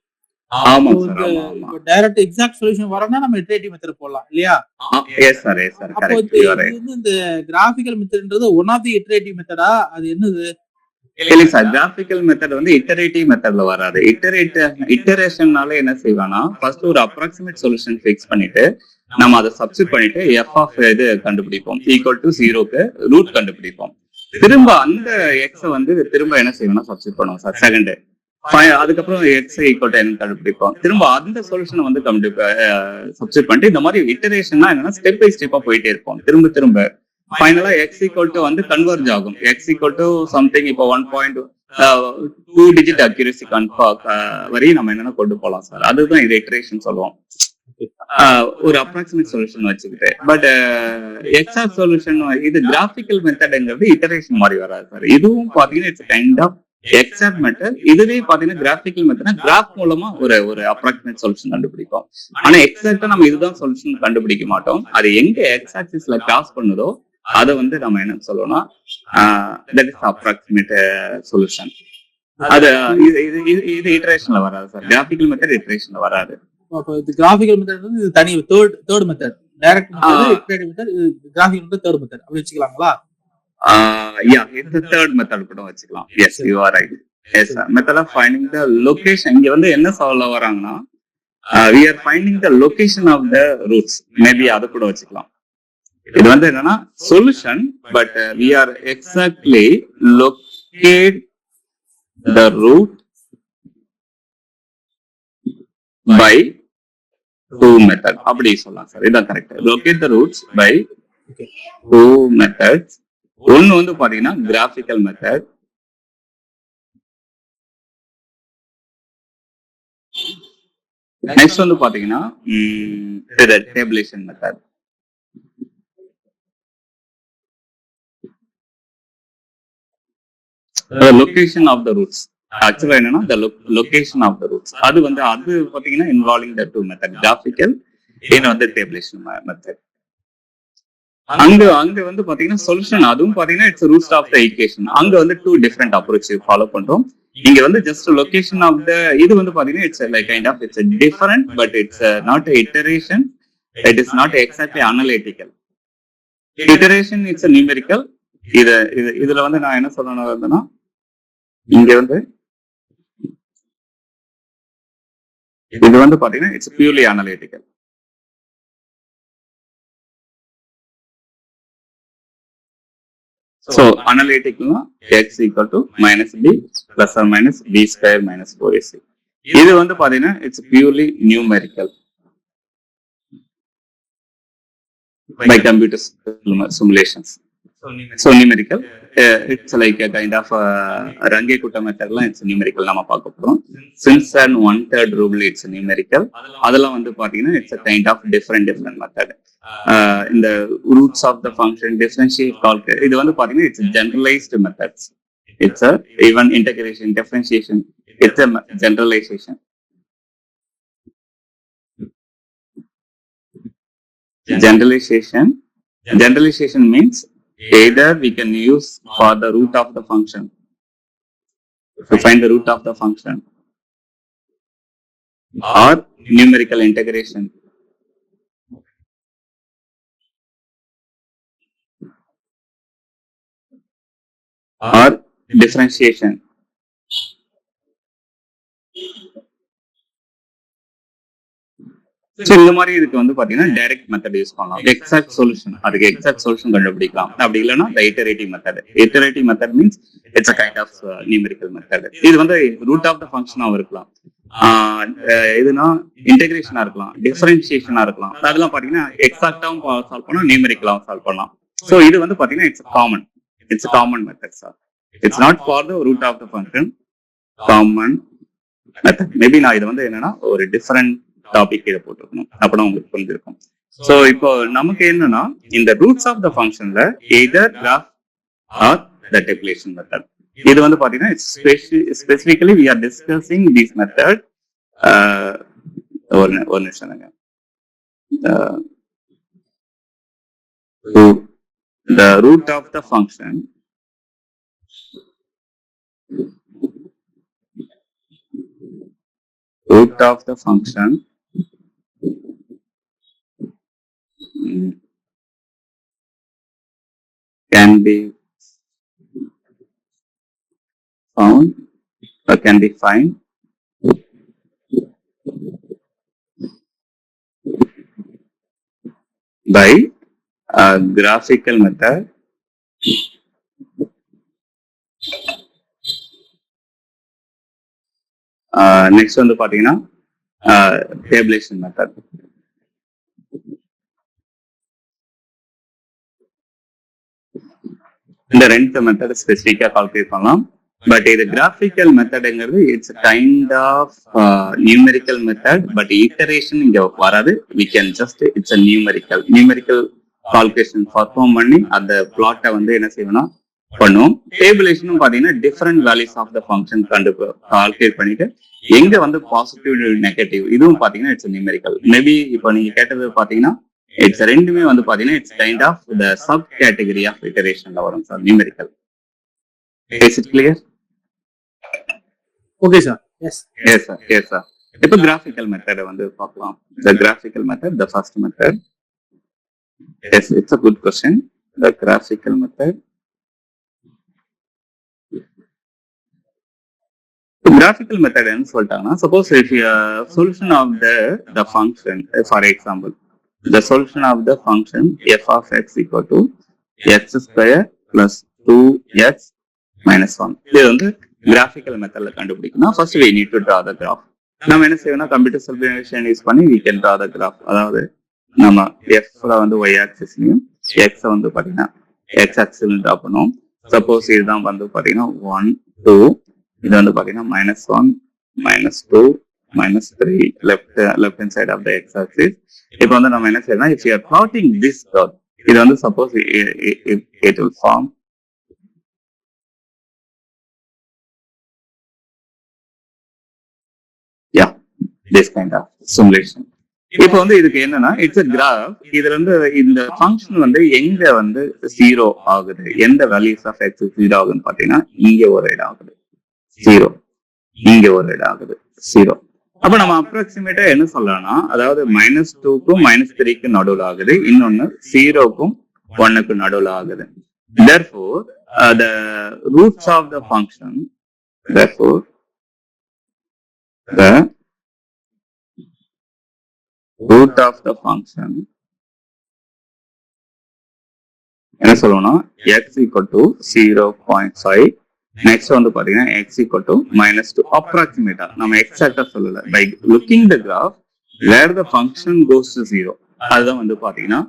இப்போ டைரக்ட் எக்ஸாக்ட் சொல்யூஷன் வரணும்னா நம்ம இட்டரேட்டிவ் மெத்தட் போடலாம் இல்லையா? அப்போ இந்த கிராஃபிக்கல் மெத்தட்ன்றது ஒன் ஆஃப் தி இட்டரேட்டிவ் மெத்தடா? அது என்னது? இல்லை சார், கிராஃபிக்கல் மெத்தட் வந்து இட்டரேட்டிவ் மெத்தட்ல வராது. இட்டரேஷன்னால என்ன செய்வானா, ஃபர்ஸ்ட் ஒரு அப்ராக்சிமேட் சொல்யூஷன் ஃபிக்ஸ் பண்ணிட்டு நம்ம அதை சப்ஸ்டிட் பண்ணிட்டு எஃப் ஆஃப் இது கண்டுபிடிப்போம், ஈக்குவல் டு 0க்கு ரூட் கண்டுபிடிப்போம். திரும்ப அந்த எக்ஸை வந்து திரும்ப என்ன செய்வோம்னா சப்ஸ்டிட் பண்ணுவோம் சார் செகண்ட். அதுக்கப்புறம் எக்ஸ் ஈக்குவல் டு n கண்டுபிடிப்போம். திரும்ப அந்த சொல்யூஷனை வந்து சப்ஸ்டிட் பண்ணிட்டு இந்த மாதிரி இட்டரேஷன்னா என்னன்னா ஸ்டெப் பை ஸ்டெப்பா போயிட்டே இருப்போம். திரும்ப திரும்ப ஃபைனலா எக்ஸ் ஈக்குவல் டு வந்து கன்வர்ஜ் ஆகும். எக்ஸ் ஈக்குவல் டு சம்திங் இப்போ 1.2 டிஜிட் அக்யூரசி வரையும் நம்ம என்னன்னா கொண்டு போகலாம் சார். அதுதான் இது இட்டரேஷன் சொல்லுவோம், ஒரு அப்ராக்சிமேட் சொல்யூஷன் வச்சுக்கிட்டு. பட் எக்ஸாக்ட் சொல்யூஷன் இது கிராஃபிக்கல் மெத்தட்ங்கிறது இட்டரேஷன் மாதிரி வராது சார். இதுவும் பாத்தீங்கன்னா it's kind of exact method. இதுவே பாத்தீங்கன்னா கிராஃபிக்கல் மெத்தட்னா கிராஃப் மூலமா ஒரு அப்ராக்சிமேட் சொல்யூஷன் கண்டுபிடிப்போம். ஆனா எக்ஸாக்டா நம்ம இதுதான் சொல்யூஷன் கண்டுபிடிக்க மாட்டோம். அது எங்க எக்ஸ் ஆக்சிஸ்ல கிராஸ் பண்ணுதோ அதை வந்து நம்ம என்ன சொல்லணும்னா தட் இஸ் அப்ராக்சிமேட் சொல்யூஷன். அது இது இட்டரேஷன்ல வராது சார். கிராஃபிக்கல் மெத்தட் இட்டரேஷன்ல வராது. அப்ப இது கிராஃபிக்கல் மெத்தட் வந்து இது தனி third method. Direct method, iterative method, graphical method third method அப்படி வச்சுக்கலாங்களா? இந்த தேர்ட் மெத்தட் கூட வச்சுக்கலாம். Yes, you are right. Yes sir. Method of finding the location. இங்க வந்து என்ன சொல்ல வராங்கன்னா we are finding the location of the roots. Maybe அதை கூட வச்சுக்கலாம். இது வந்து என்னன்னா solution, but we are exactly locate the root by two method அப்படி சொல்லலாம் சார். இதான் correct. locate the roots by two methods. ஒன்னு வந்து பாத்தீங்கன்னா கிராஃபிக்கல் மெத்தட், நெக்ஸ்ட் வந்து பாத்தீங்கன்னா tabulation method. Location of the roots. ஆக்சுவலா என்னன்னா the location of the roots. அது பாத்தீங்கன்னா involving the two method, graphical இன்னும் வந்து டேபிளேஷன் மெத்தட். அங்க வந்து பாத்தீங்கன்னா சொல்யூஷன், அதுவும் பாத்தீங்கன்னா it's roots of the equation. அங்க வந்து டூ டிஃபரெண்ட் அப்ரோச் ஃபாலோ பண்றோம். இங்க வந்து ஜஸ்ட் லொகேஷன் ஆஃப் த இது வந்து பாத்தீங்கன்னா it's like kind of it's different, but it's not iteration. It is not exactly analytical. Iteration it's numerical. இதுல வந்து நான் என்ன சொல்லணும் வருதுன்னா, இங்க வந்து இது வந்து பாத்தீங்கன்னா it's purely analytical. So analytically x equal to minus b plus or minus b square minus 4ac. இது வந்து பாத்தீங்கன்னா it's purely numerical by computer simulations. So numerical, it's like a kind of Range Kutta method la it's numerical nama paaka porom. Since and 1/3 rule it's numerical. Adala vandu pathina it's a kind of different method. In the roots of the function differentiate calculus idu vandu pathina it's generalized methods. It's a even integration, differentiation, it's a generalization. Generalization Generalization means either we can use for the root of the function to find the root of the function, or numerical integration, or differentiation. So இந்த மாதிரி இதுக்கு வந்து பாத்தீங்கன்னா direct method use பண்ணலாம். Exact solution, அதுக்கு exact solution கண்டுபிடிக்கலாம். அப்படி இல்லைன்னா iterative method. Iterative method means it's a kind of numerical method. இது வந்து ரூட் ஆஃப் த ஃபங்க்ஷனாவும் இருக்கலாம், இதுனா இன்டெகிரேஷனா இருக்கலாம், டிஃபரன்சியேஷனா இருக்கலாம். அதெல்லாம் பாத்தீங்கன்னா எக்ஸாக்டாவும் சால்வ் பண்ணலாம், நியூமெரிக்கலாவும் சால்வ் பண்ணலாம். ஸோ இது வந்து பாத்தீங்கன்னா it's common method sir. It's not for the root of the function, common method. Maybe நான் இது வந்து என்னன்னா ஒரு டிஃபரெண்ட் டாபிக் இதை போட்டுருக்கணும், அப்பதான் உங்களுக்கு புரிஞ்சிருக்கும். சோ இப்போ நமக்கு என்னன்னா இந்த ரூட்ஸ் ஆஃப் த ஃபங்க்ஷன்ல either graph or the tabulation method. இது வந்து பாத்தீங்கன்னா specifically we are discussing this method. ஒரு நிமிஷம். The root of the function can be found or can be found by a graphical method next வந்து பாத்தீங்கன்னா tabulation method. இந்த ரெண்டு method ஸ்பெசிஃபிக்கா கால்குலேட் பண்ணலாம். பட் இது கிராஃபிக்கல் மெத்தட்ங்கிறது it's kind of numerical method. But iteration இங்க வராது. We can just it's a numerical calculation perform பண்ணி அந்த பிளாட்டை வந்து என்ன செய்யணும் பண்ணுவோம். டேபிளேஷனும் பாத்தீங்கன்னா different values of the function calculate பண்ணிட்டு எங்க வந்து பாசிட்டிவ் நெகட்டிவ் இதுவும் பாத்தீங்கன்னா இட்ஸ் நியூமெரிக்கல். மேபி இப்போ நீங்க கேட்டது பாத்தீங்கன்னா இட்ஸ் ரெண்டுமே வந்து பாத்தீங்கன்னா it's kind of the sub category of இட்டரேஷன்ல வரும் sir, numerical. Is it clear? Okay sir. Yes sir. இப்போ கிராஃபிக்கல் மெத்தட் வந்து பார்க்கலாம். The graphical method, the first method. Yes, it's a good question. The graphical method. Graphical method என்ன சொல்லிட்டாங்கன்னா, suppose if solution of the function, for example, the solution of the function f of x equal to x square plus 2x minus 1. இது வந்து graphical methodல கண்டுபிடிக்கணும். First we need to draw the graph. நம்ம என்ன செய்யணும், computer substitution use பண்ணி we can draw the graph. அதாவது நம்ம f வந்து y ஆக்சிஸ்லயும் x வந்து பாத்தீங்கன்னா x ஆக்சிஸ்ல டிரா பண்ணுவோம். சப்போஸ் இதுதான் வந்து பாத்தீங்கன்னா 1 2, இது வந்து பாத்தீங்கன்னா -1 -2 -3 left hand side of the x axis. இப்போ வந்து நம்ம என்ன செய்யறோம்னா, if you are plotting this curve, இது வந்து suppose it will form this kind of simulation. இப்போ வந்து இதுக்கு என்னன்னா, இட்ஸ் a graph. இதுல வந்து இந்த ஃபங்க்ஷன் வந்து எங்க வந்து 0 ஆகுது, எந்த வேல்யூஸ் ஆஃப் x 0 ஆகுதுன்னு பாத்தீங்கன்னா இங்க ஒரு இடம் ஆகுது 0, இங்க ஒரு இடம் ஆகுது 0. அப்ப நம்ம அப்ராக்சிமேட்டா என்ன சொல்லலாம்னா, அதாவது -2க்கும் -3க்கும் நடுவுல ஆகுது, இன்னொன்னு 0க்கும் 1க்கும் நடுவுல ஆகுது. Therefore, the roots of the function, therefore the root of the function என்ன சொல்லுவோம்னா, x equal to 0.5. நெக்ஸ்ட் வந்து பாத்தீங்கன்னா x equal to -2. அப்ராக்சிமேட்டா, நம்ம எக்ஸாக்டா சொல்லல. By looking the graph where the function goes to 0, அதுதான் வந்து பாத்தீங்கன்னா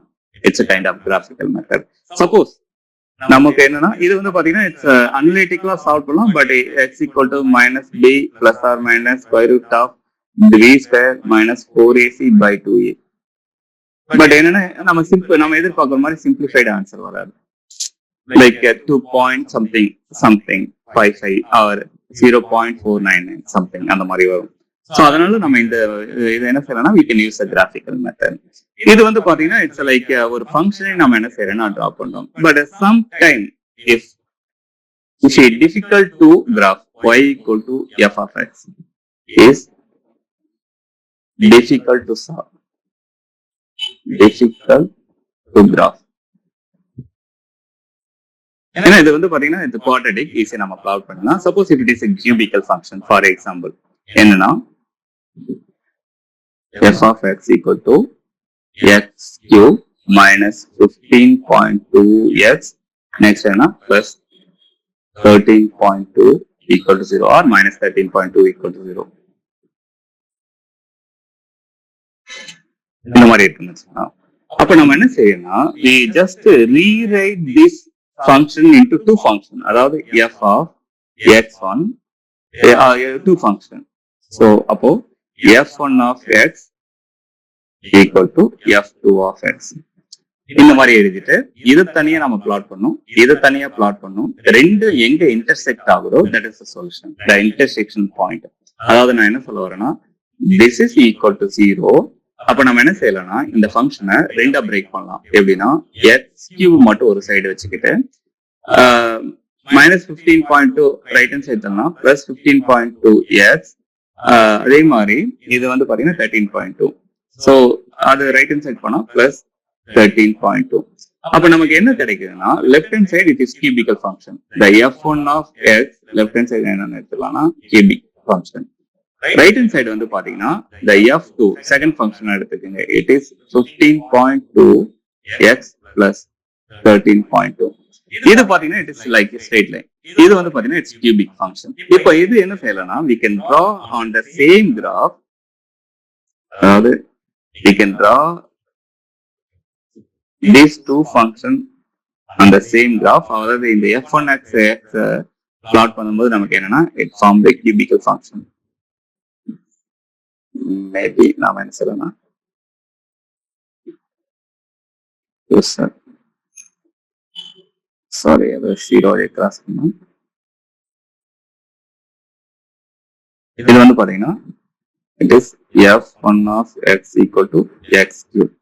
it's a kind of graphical method. Suppose நமக்கு என்னன்னா, இது வந்து பாத்தீங்கன்னா இட்ஸ் அனலிட்டிக்கலா சால்வ் பண்ணலாம். But x equal to -b plus or minus square root of b square minus 4ac by 2a. But என்னன்னா, நம்ம எதிர்பார்க்குற மாதிரி சிம்பிளிஃபைடு ஆன்சர் வராது. Like 2 point something 55 or 0.499 something அந்த மாதிரி வரும். சோ அதனால நம்ம இந்த இது என்ன செய்யறோம்னா we can use a graphical method. இது வந்து பாத்தீங்கன்னா இட்ஸ் லைக் ஒரு ஃபங்க்ஷனை நம்ம என்ன செய்யறோம்னா டிரா பண்றோம். But some time if it's difficult to graph y equal to f of x is difficult to solve, difficult to graph. ஏன்னா இது வந்து பாத்தீங்கன்னா இது quadratic ஈஸியா நம்ம பிளாட் பண்ணலாம். Suppose if it is a cubical function, for example என்னன்னா f of x equal to x cube minus 15.2x next என்ன plus 13.2 equal to 0 or minus 13.2 equal to 0. இந்த மாதிரி இருக்குன்னு வச்சுக்கோங்க. அப்ப நம்ம என்ன செய்யணும்னா we just rewrite this function into two function, அதாவது f of x1 two function. So அப்போ f1 of x equal to f2 of x இந்த மாதிரி எழுதிட்டு இதை தனியா நம்ம பிளாட் பண்ணோம், இதை தனியா பிளாட் பண்ணோம். ரெண்டு எங்க இன்டர்செக்ட் ஆகுதோ that is the solution, the intersection point. அதாவது நான் என்ன சொல்ல வரேன்னா this is equal to 0. அப்ப நம்ம என்ன செய்யலாம்னா இந்த ஃபங்க்ஷனை ரெண்டா பிரேக் பண்ணலாம். எப்படின்னா எக்ஸ் கியூப் மட்டும் ஒரு சைடு வச்சுக்கிட்டு மைனஸ் 15.2 ரைட் ஹேண்ட் சைடு தரலாம் பிளஸ் 15.2 எக்ஸ், அதே மாதிரி இது வந்து பாத்தீங்கன்னா 13.2. ஸோ அது ரைட் ஹேண்ட் சைடு போனா பிளஸ் 13.2. அப்ப நமக்கு என்ன கிடைக்குதுன்னா left hand side it is cubical function. The f1 of x left hand side என்னன்னு எடுத்துக்கலாம்னா cubic function. Right hand side வந்து பாத்தீங்கன்னா the f2 செகண்ட் ஃபங்க்ஷன் எடுத்துக்கோங்க. It is 15.2 x plus 13.2. இது பாத்தீங்கன்னா it is like straight line. இது வந்து பாத்தீங்கன்னா இட்ஸ் கியூபிக் ஃபங்க்ஷன். இப்போ இது என்ன செய்யலாம்னா we can draw on the same graph, அதாவது we can draw these two function on the same graph. அதாவது இந்த f1 x பிளாட் பண்ணும்போது நமக்கு என்னன்னா it form the cubical function. Maybe நாம என்ன சொல்லலாம் சாரி அது ஜீரோவை கிராஸ் பண்ணோம். இது வந்து பாத்தீங்கன்னா it is f1 of x equal to x cube.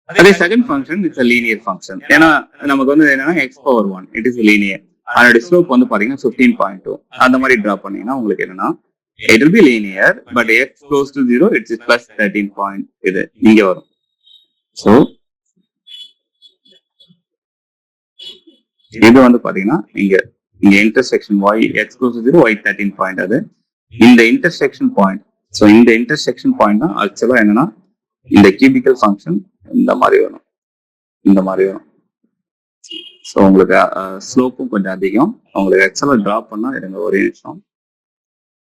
அதே second function it's a linear function. ஏன்னா நமக்கு வந்து என்னன்னா x power 1 it is linear. அதோட ஸ்லோப் வந்து பாத்தீங்கன்னா 15.2. அந்த மாதிரி டிரா பண்ணீங்கன்னா உங்களுக்கு என்னன்னா it will be linear, but x close to 0 it's plus 13 point இது இங்க வரும். So இது வந்து பாத்தீங்கன்னா இங்க intersection y x close to 0 y 13 point அது இந்த intersection point. So இந்த intersection point தான் ஆக்சுவலா என்னன்னா இந்த cubical function இந்த மாதிரி வரும், இந்த மாதிரி வரும். ஸோ உங்களுக்கு ஸ்லோப்பும் கொஞ்சம் அதிகம். உங்களுக்கு ஆக்சுவலா டிரா பண்ணா இருங்க ஒரே நிமிஷம்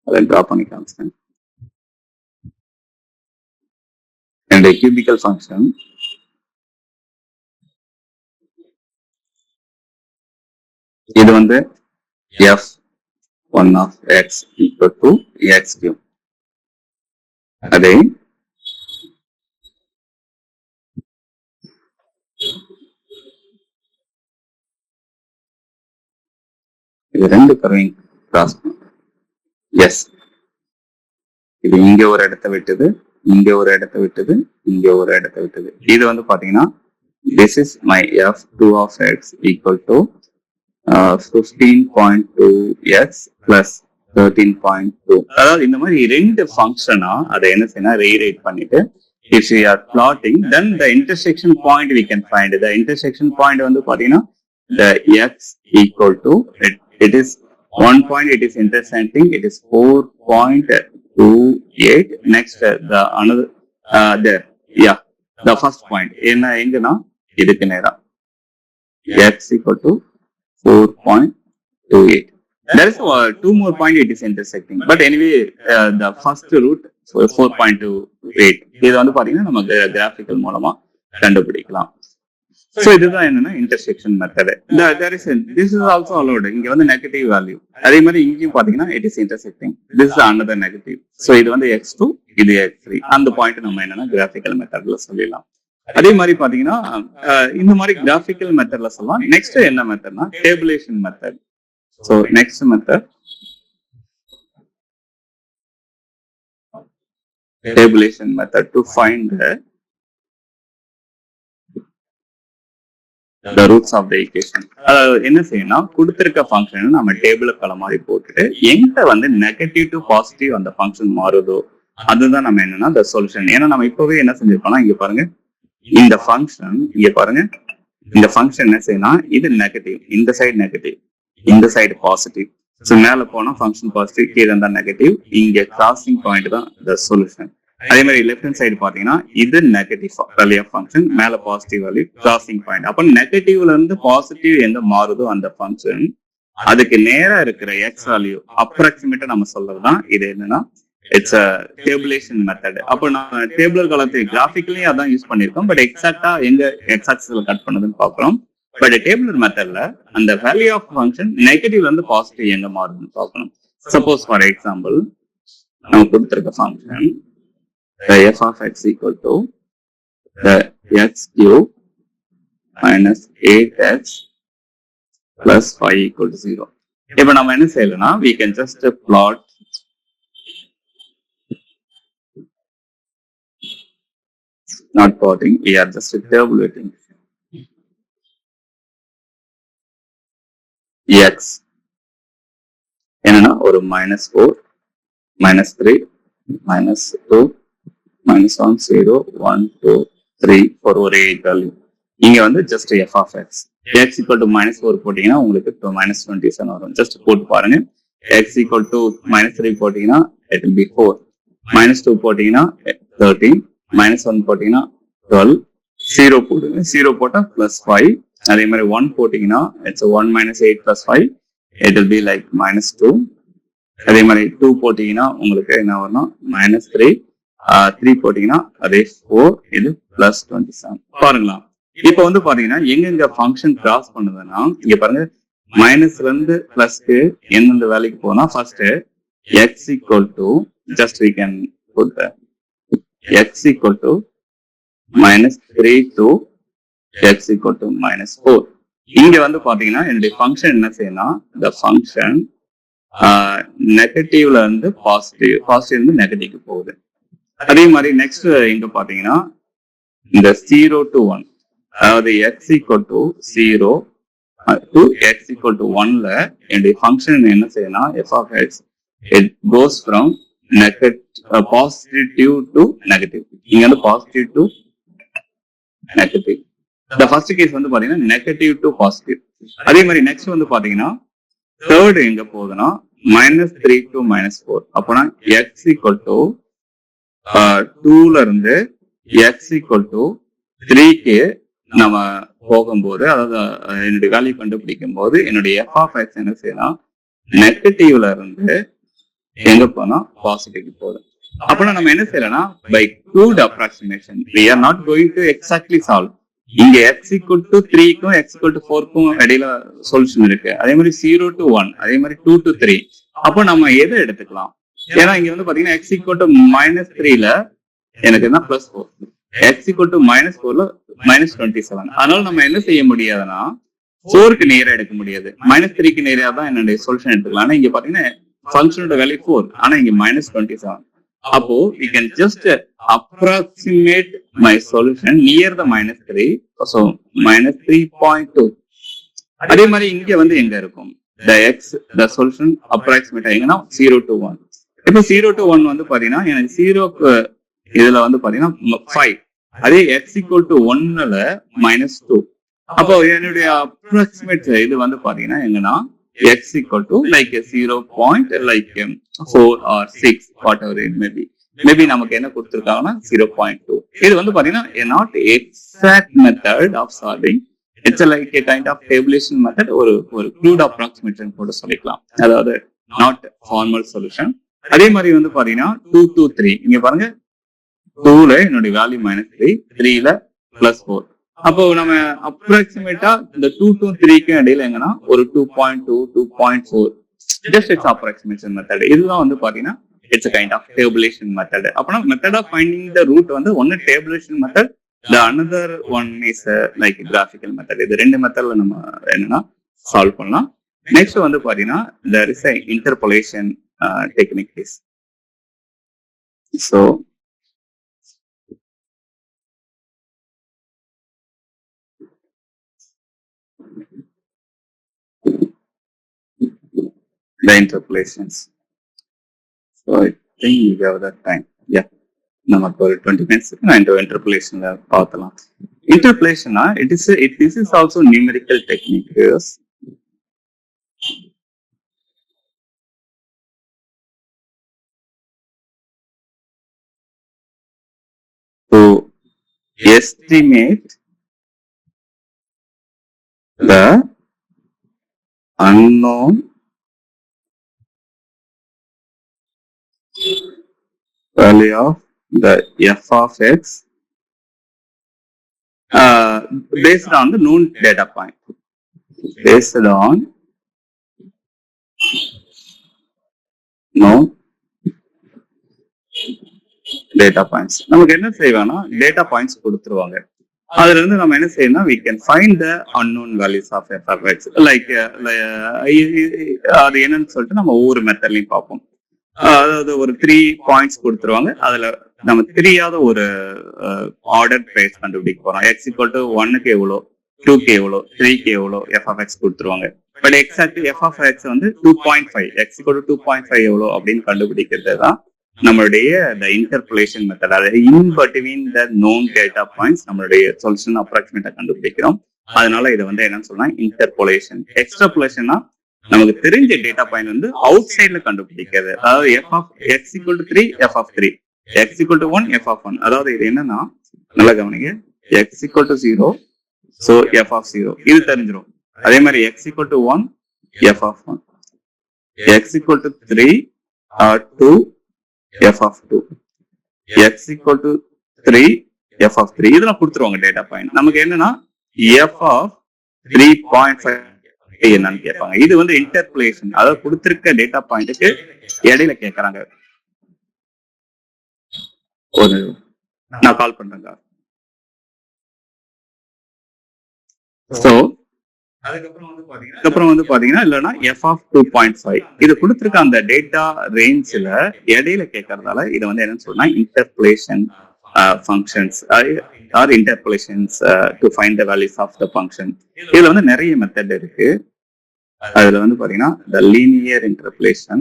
அதை டிரா பண்ணி காமிச்சேன். இந்த cubical function இது வந்து f1 of x equal to x cube. அதே இது ரெண்டு கர்வையும் கிராஸ் பண்ணும். எஸ் இது இங்க ஒரு இடத்த விட்டுது, இங்க ஒரு இடத்த விட்டுது, இங்க ஒரு இடத்த விட்டுது. இது வந்து பாத்தீங்கன்னா this is my f2 of x equal to 15.2x plus 13.2. அதாவது இந்த மாதிரி ரெண்டு ஃபங்க்ஷனா அதை என்ன செய்யணும் ரீரைட் பண்ணிட்டு if we are plotting then the intersection point we can find. The intersection point வந்து பாத்தீங்கன்னா the x equal to it is one point it is intersecting, it is 4.28. Next the another there the first point என்ன எங்கன்னா இதுக்கு நேரா x equal to 4.28. There is two more point it is intersecting, but anyway the first root 4.28 இது வந்து பாத்தீங்கன்னா நம்ம graphical மூலமா கண்டுபிடிக்கலாம். So இதுதான் என்னன்னா intersection method. This is also allowed. இங்க வந்து நெகட்டிவ் வேல்யூ, அதே மாதிரி இங்கேயும் பாத்தீங்கன்னா it is intersecting, this is another negative. So இது வந்து x2 இது x3. அந்த பாயிண்ட் நம்ம என்னன்னா கிராஃபிக்கல் மெத்தட்ல சொல்லிடலாம். அதே மாதிரி பாத்தீங்கன்னா இந்த மாதிரி கிராஃபிக்கல் மெத்தட்ல சொல்லலாம். நெக்ஸ்ட் என்ன மெத்தட்னா tabulation method. So next method tabulation method to find the roots of the equation. அதாவது என்ன செய்யணும், கொடுத்திருக்க ஃபங்க்ஷன் நம்ம டேபிளுக்கு மாதிரி போட்டுட்டு எங்க வந்து நெகட்டிவ் டு பாசிட்டிவ் அந்த ஃபங்க்ஷன் மாறுதோ அதுதான் நம்ம என்னன்னா the சொல்யூஷன். ஏன்னா நம்ம இப்பவே என்ன செஞ்சிருக்கோம்னா, இங்க பாருங்க இந்த ஃபங்க்ஷன், இங்க பாருங்க இந்த ஃபங்க்ஷன் என்ன செய்யணும், இது நெகட்டிவ், இந்த சைடு நெகட்டிவ், இந்த சைடு பாசிட்டிவ். ஸோ மேல போனா ஃபங்க்ஷன் பாசிட்டிவ், கீழே இருந்தா நெகட்டிவ், இங்க கிராசிங் பாயிண்ட் தான் the சொல்யூஷன். அதே மாதிரி லெஃப்ட் ஹேண்ட் சைடு பாத்தீங்கன்னா இது நெகட்டிவ் வேல்யூ ஆஃப் ஃபங்க்ஷன், மேல பாசிட்டிவ் வேல்யூ, கிராசிங் பாயிண்ட். அப்ப நெகட்டிவ்ல இருந்து பாசிட்டிவ் எங்க மாறுதோ அந்த ஃபங்க்ஷன் அதுக்கு நேரா இருக்கிற எக்ஸ் வேல்யூ அப்ராக்சிமேட்டா நம்ம சொல்றதுதான் இது என்னன்னா இட்ஸ் அ டேபுலேஷன் மெத்தட். அப்போ நம்ம டேபிளர் காலத்துக்கு கிராஃபிக்கலி அதான் யூஸ் பண்ணிருக்கோம். பட் எக்ஸாக்டா எங்க எக்ஸ் ஆக்சிஸ்ல கட் பண்ணதுன்னு பாக்குறோம். பட் டேபிளர் மெத்தட்ல அந்த வேல்யூ ஆஃப் ஃபங்க்ஷன் நெகட்டிவ்ல இருந்து பாசிட்டிவ் எங்க மாறுதுன்னு பார்க்கணும். சப்போஸ் ஃபார் எக்ஸாம்பிள் நம்ம கொடுத்திருக்க function the f of x equal to the x cube minus 8x plus 5 equal to 0. இப்ப நம்ம என்ன செய்யலனா, we can just plot not plotting, we are just tabulating x என்னன்னா ஒரு -4 -3 -2 -1 0 1 2 3 4 ஒரு 8 வேல்யூ. இங்க வந்து just f of x equal to -4 போட்டீங்கன்னா உங்களுக்கு -27 வரும். ஜஸ்ட் போட்டு பாருங்க. x equal to -3 போட்டீங்கன்னா it will be 4, -2 போட்டீங்கன்னா 13, -1 போட்டீங்கன்னா 12, 0 போடுங்க, 0 போட்டா +5. அதே மாதிரி 1 போட்டீங்கன்னா it's 1 - 8 + 5, it will be like -2. அதே மாதிரி 2 போட்டீங்கன்னா உங்களுக்கு என்ன வரும்னா -3, 3 போட்டீங்கன்னா அதே 4, இது +27. பாருங்களா, இப்ப வந்து பாத்தீங்கன்னா எங்க ஃபங்க்ஷன் கிராஸ் பண்ணுதுன்னா, இங்க பாருங்க மைனஸ்ல இருந்து பிளஸ்க்கு எந்தெந்த வேலைக்கு போனா first x equal to just we can put the x equal to -3 to x equal to -4. இங்க வந்து பாத்தீங்கன்னா என்னுடைய ஃபங்க்ஷன் என்ன செய்யணும், the function நெகட்டிவ்ல இருந்து பாசிட்டிவ், பாசிட்டிவ் இருந்து நெகட்டிவ்க்கு போகுது. அதே மாதிரி நெக்ஸ்ட் இங்க பாத்தீங்கன்னா இந்த 0 to 1, அதாவது x equal to 0 to x equal to 1ல என்னுடைய ஃபங்க்ஷன் என்ன செய்யணும், f of x it goes from positive to negative. இங்க வந்து positive to negative. இந்த ஃபர்ஸ்ட் கேஸ் வந்து பாத்தீங்கன்னா நெகட்டிவ் டு பாசிட்டிவ். அதே மாதிரி நெக்ஸ்ட் வந்து பாத்தீங்கன்னா தேர்ட் எங்க போகுதுன்னா -3 to -4. அப்போனா x equal to 2ல இருந்து x equal to 3க்கு நம்ம போகும்போது, அதாவது என்னுடைய வேல்யூ கண்டுபிடிக்கும் போது என்னுடைய f of x என்ன செய்யலாம், நெகட்டிவ்ல இருந்து எங்க போனா பாசிட்டிவ்க்கு போகுது. அப்போனா நம்ம என்ன செய்யலாம், by crude approximation we are not going to exactly solve. இங்க x equal to 3க்கும் x equal to 4க்கும் இடையில சொல்யூஷன் இருக்கு. அதே மாதிரி 0 to 1, அதே மாதிரி 2 to 3. அப்போ நம்ம எதை எடுத்துக்கலாம், ஏன்னா இங்க வந்து பாத்தீங்கன்னா x equal to -3ல எனக்கு என்ன +4, x equal to -4ல -27. அதனால நம்ம என்ன செய்ய முடியாதுன்னா 4க்கு நேரா எடுக்க முடியாது, -3க்கு நேரா தான் என்னுடைய சொல்யூஷன் எடுத்துக்கலாம். ஆனா இங்க பாத்தீங்கன்னா ஃபங்க்ஷனோட வேல்யூ 4, ஆனா இங்க -27. அப்போ we can just approximate my solution near the -3, so -3.2. அதே மாதிரி இங்க வந்து எங்க இருக்கும், the solution approximate எங்கன்னா 0 to 1. இப்போ 0 to 1 வந்து பாத்தீங்கன்னா எனக்கு 0க்கு இதுல வந்து பாத்தீங்கன்னா 5, அதே x equal to 1ல -2. அப்போ என்னுடைய அப்ராக்சிமேட் இது வந்து பாத்தீங்கன்னா எங்கன்னா x equal to like 0.4 or 6, whatever it may be. Maybe நமக்கு என்ன கொடுத்திருக்காங்கன்னா 0.2. இது வந்து பாத்தீங்கன்னா not exact method of solving, it's like a kind of tabulation method, ஒரு crude approximation கூட சொல்லிக்கலாம், அதாவது not formal solution. அதே மாதிரி வந்து பாத்தீங்கன்னா 2 to 3, இங்க பாருங்க 2ல என்னுடைய வேல்யூ -3, 3ல +4. அப்போ நம்ம அப்ராக்சிமேட்டா இந்த 2 to 3க்கு இடையில எங்கன்னா ஒரு 2.2, 2.4, just it's approximation method. இதுதான் வந்து பாத்தீங்கன்னா it's a kind of tabulation method. அப்பனா method of finding the root வந்து ஒன்னு tabulation method, the another one is like graphical method. இது ரெண்டு மெத்தட்ல நம்ம என்னன்னா சால்வ் பண்ணலாம். நெக்ஸ்ட் வந்து பாத்தீங்கன்னா there is a interpolation technique is. So the interpolations. So I think we have that time. Yeah. நமக்கு ஒரு 20 minutes நான் இந்த இன்டர்போலேஷன்ல பார்க்கலாம். இன்டர்போலேஷனா this is also numerical technique. Yes. To estimate the unknown value of the f of x based on the known data point. Based on known data points. நமக்கு என்ன செய்வானா data points கொடுத்துருவாங்க. அதுல இருந்து நம்ம என்ன செய்யணும், we can find the unknown values of f of x. Like அது என்னன்னு சொல்லிட்டு நம்ம ஒவ்வொரு மெத்தட்லயும் பார்ப்போம். அதாவது ஒரு 3 பாயிண்ட்ஸ் கொடுத்துருவாங்க. அதுல நம்ம தெரியாத ஒரு ஆர்டர் பிரைஸ் கண்டுபிடிக்க போறோம். x equal to 1க்கு எவ்வளோ, 2க்கு எவ்வளோ, 3க்கு எவ்வளோ f of x கொடுத்துருவாங்க. But exactly f of x வந்து 2.5, x equal to 2.5 எவ்வளோ அப்படின்னு கண்டுபிடிக்கிறது தான் நம்மளுடைய the interpolation method. அதாவது in between the known data points நம்மளுடைய சொல்யூஷன் அப்ராக்சிமேட்டா கண்டுபிடிக்கிறோம். அதனால இதை வந்து என்னன்னு சொல்லலாம் இன்டர்போலேஷன். எக்ஸ்ட்ராபோலேஷன்னா நமக்கு தெரிஞ்ச டேட்டா பாயிண்ட் வந்து அவுட் சைட்ல கண்டுபிடிக்கிறது. அதாவது f of x equal to 3, f of 3, x equal to 1, f of 1. அதாவது இது என்னன்னா நல்லா கவனிங்க, x equal to 0, so f of 0 இது தெரிஞ்சிடும். அதே மாதிரி x equal to 1, f of 1, x equal to 3 or 2, f of 2, x equal to 3, f of 3 இதெல்லாம் கொடுத்துருவாங்க டேட்டா பாயிண்ட். நமக்கு என்னன்னா f of 3.5 என்னன்னு கேட்பாங்க. இது வந்து இன்டர்போலேஷன், அதாவது கொடுத்திருக்க டேட்டா பாயிண்ட்டுக்கு இடையில கேட்கறாங்க. ஒரு நான் கால் பண்றேங்க. சோ அதுக்கப்புறம் வந்து பாத்தீங்கன்னா இல்லைன்னா எஃப் ஆஃப் 2.5 இது கொடுத்திருக்க அந்த டேட்டா ரேஞ்ச்ல இடையில கேட்கறதால இதை வந்து என்னன்னு சொன்னா interpolation functions or interpolations to find the values of the function. இதுல வந்து நிறைய மெத்தட் இருக்கு. அதுல வந்து பாத்தீங்கன்னா the linear interpolation,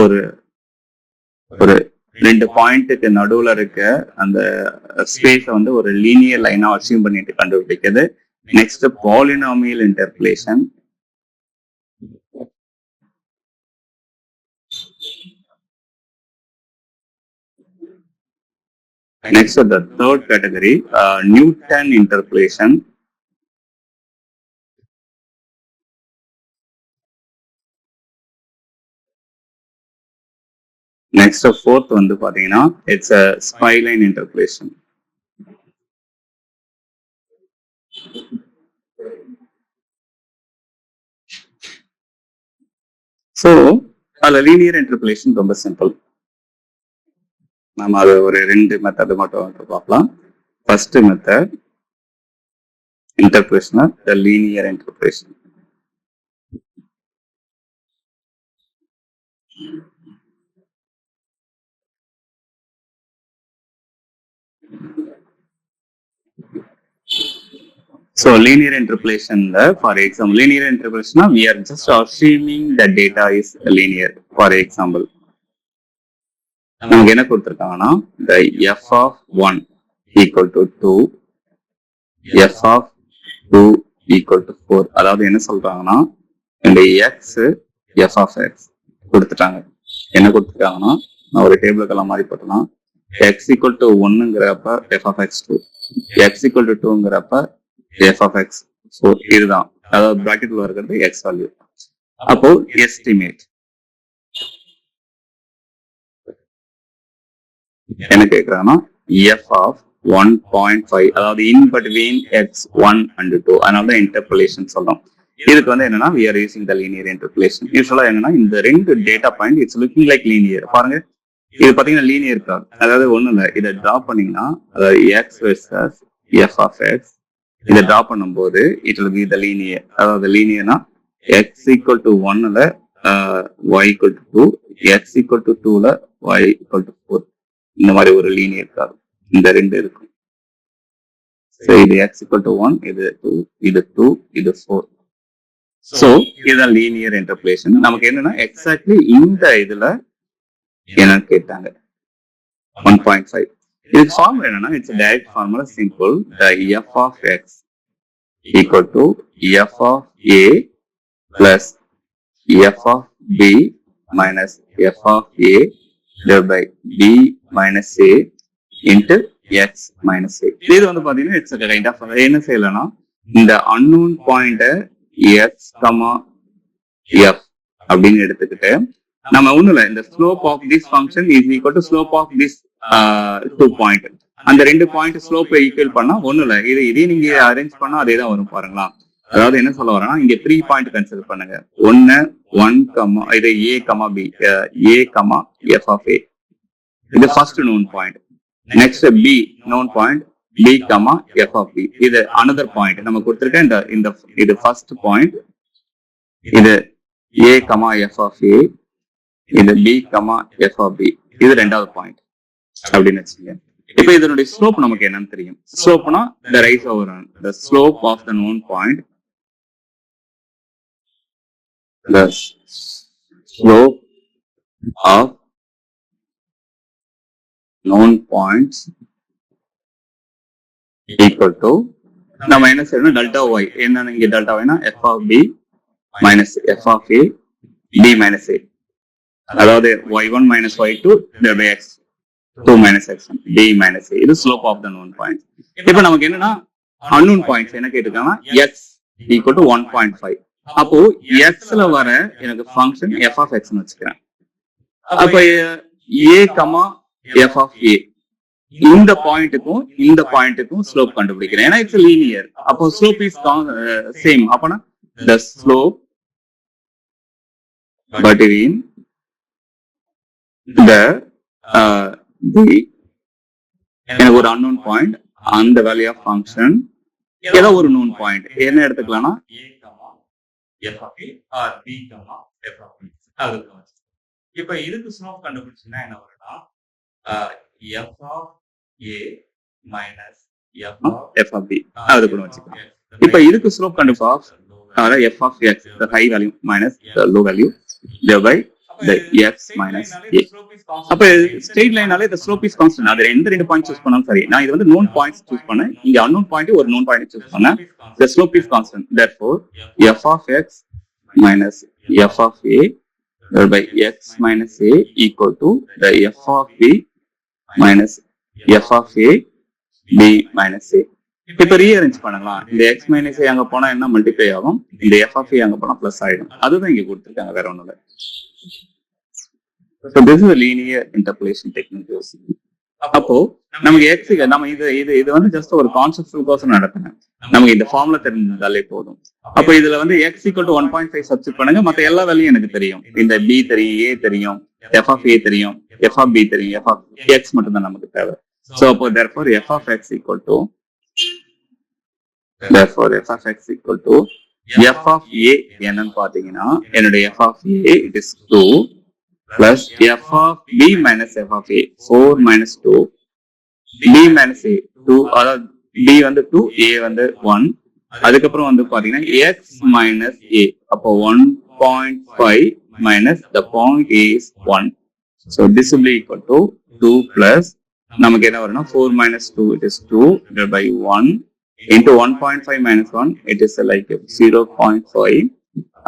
ஒரு ரெண்டு பாயிண்ட்டுக்கு நடுவுல இருக்க அந்த ஸ்பேஸ வந்து ஒரு லீனியர் லைனா அச்சீவ் பண்ணிட்டு கண்டுபிடிக்கிறது. Next polynomial interpolation. Next, the third category, Newton interpolation. Next, fourth வந்து பாத்தீங்கன்னா it's a spline interpolation. So, அதுல linear interpolation ரொம்ப சிம்பிள். நம்ம அது ஒரு ரெண்டு மெத்தட் மட்டும் பார்க்கலாம். First method interpretation, the linear interpretation. So linear interpolation, for example, linear interpolation, we are just assuming the data is linear. For example, நமக்கு என்ன கொடுத்திருக்காங்கன்னா the f of 1 equal to 2, f of 2 equal to 4. அதாவது என்ன சொல்றாங்கன்னா இந்த x f of x கொடுத்துட்டாங்க. என்ன கொடுத்துருக்காங்கன்னா நான் ஒரு டேபிளுக்கெல்லாம் மாதிரி போட்டோம்னா x equal to 1ங்கிறப்ப f of x 2, x equal to 2ங்கிறப்ப f of x 4. இதுதான் அதாவது பிராக்கெட்ல இருக்கிறது x வேல்யூ. அப்போ எஸ்டிமேட் என்ன கேட்கறாங்கன்னா f of 1.5, அதாவது in between x1 and 2. அதனாலதான் இன்டர்போலேஷன் சொல்றோம். இதுக்கு வந்து என்னன்னா we are using the linear interpolation. யூசுவலா என்னன்னா இந்த ரெண்டு data point it's looking like linear. பாருங்க இது பாத்தீங்கன்னா லீனியர் கார். அதாவது ஒண்ணும் இல்லை, இதை டிரா பண்ணீங்கன்னா அதாவது x versus f of x இதை டிரா பண்ணும்போது it will be the linear. அதாவது லீனியர்னா x equal to 1ல y equal to 2, x equal to 2ல y equal to 4. இந்த மாதிரி ஒரு லீனியர் கார் இந்த ரெண்டு இருக்கும். So இது x equal to 1, இது 2, இது 2, இது 4. So இதுதான் லீனியர் இன்டர்போலேஷன். நமக்கு என்னன்னா எக்ஸாக்ட்லி இந்த இதுல என்னன்னு கேட்டாங்க 1.5. இதுக்கு ஃபார்முலா என்னன்னா it's direct formula simple. f of x equal to f of a plus f of b minus f of a divided by b minus a into x minus a. இது வந்து பாத்தீங்கன்னா it's kind of என்ன செய்யலன்னா இந்த unknown பாயிண்ட x, f அப்படின்னு எடுத்துக்கிட்டு நம்ம ஒண்ணும் இல்ல இந்த slope of this function is equal to slope of this 2 point. அந்த 2 பாயிண்ட் ஸ்லோப் ஈக்குவல் பண்ணா ஒண்ணும் இல்ல இதே நீங்க அரேஞ்ச் பண்ணா அதே தான் வரும் பாருங்களா. அதாவது என்ன சொல்ல வரேன்னா இங்க 3 பாயிண்ட் கன்சிடர் பண்ணுங்க. 1, இது a, b, a, f of a. இது first known point. Next b known point b, f of b. இது அனதர் பாயிண்ட் நம்ம கொடுத்திருக்க இந்த இது ஃபர்ஸ்ட் பாயிண்ட். இது a, f of a. இது b, f of b. இது ரெண்டாவது பாயிண்ட் அப்படின்னு வச்சுங்க. இப்ப இதனுடைய ஸ்லோப் நமக்கு என்னன்னு தெரியும். ஸ்லோப்னா the rise over the slope of the known point, the slope of known points equal to நம்ம என்ன செய்யணும் டெல்டா y. என்னன்னு இங்க delta yனா f of b minus f of a b minus a. அதாவது y1 minus y2 divided by x 2 minus x1 b minus a. இது slope of the known point. இப்ப நமக்கு என்னன்னா அன்னோன் பாயிண்ட்ஸ் என்ன கேட்டிருக்காங்கன்னா x equal to 1.5. அப்போ xல வர எனக்கு function f of x னு வச்சுக்கிறேன். அப்ப a, f of a இந்த பாயிண்ட்டுக்கும் ஸ்லோப் கண்டுபிடிக்கிறேன். ஏன்னா இட்ஸ் லீனியர். அப்போ ஸ்லோப் இஸ் சேம். அப்பனா the slope between the எனக்கு ஒரு அன்னோன் பாயிண்ட் அந்த வேல்யூ ஆஃப் ஃபங்க்ஷன் ஏதோ ஒரு நோன் பாயிண்ட் என்ன எடுத்துக்கலாம்னா இப்ப இதுக்கு ஸ்லோப் கண்டுபிடிச்சுன்னா என்ன வரும்னா f of a minus f of b அது கூட வச்சுக்கலாம். இப்ப இதுக்கு ஸ்லோப் கண்டுபிடிச்சா f of x the high value minus the low value divided by the x minus a. அப்ப straight லைனாலே the slope is constant. அது ரெண்டு பாயிண்ட் சூஸ் பண்ணாலும் சரி. நான் இது வந்து நோன் பாயிண்ட்ஸ் சூஸ் பண்ணேன். இங்க அன்னோன் பாயிண்ட் ஒரு நோன் பாயிண்ட் சூஸ் பண்ணேன். the slope is constant. Therefore f of x minus f of a divided by x minus a equal to the f of b minus f of a b minus a. இப்ப rearrange பண்ணலாம். இந்த x minus a அங்க போனா என்ன multiply ஆகும், இந்த f of a அங்க போனா பிளஸ் ஆயிடும். அதுதான் இங்க கொடுத்திருக்காங்க, வேற ஒண்ணும் இல்ல. So this is a linear interpolation technique. அப்போ நமக்கு x நம்ம இது வந்து ஜஸ்ட் ஒரு கான்செப்ட் கோசம் நடத்துறேன். நமக்கு இந்த ஃபார்முலா தெரிஞ்சாலே போதும். அப்போ இதுல வந்து x equal to 1.5 சப்ஸ்டிட் பண்ணுங்க. மத்த எல்லா வேல்யூயும் எனக்கு தெரியும். இந்த b தெரியும், a தெரியும், f of a தெரியும், f of b தெரியும், f of x மட்டும் தான் நமக்கு தேவை. So அப்போ therefore f of x equal to f of a என்னன்னு பாத்தீங்கன்னா என்னுடைய f of a it is 2 plus f of b minus f of a 4 minus 2 b minus a 2 அதாவது b வந்து 2 a வந்து 1 அதுக்கப்புறம் வந்து பாத்தீங்கன்னா x minus a அப்போ 1.5 minus the point is 1. So this will be equal to 2 plus நமக்கு என்ன வரும்னா 4 minus 2 it is 2 divided by 1 into 1.5 minus 1 it is like 0.5.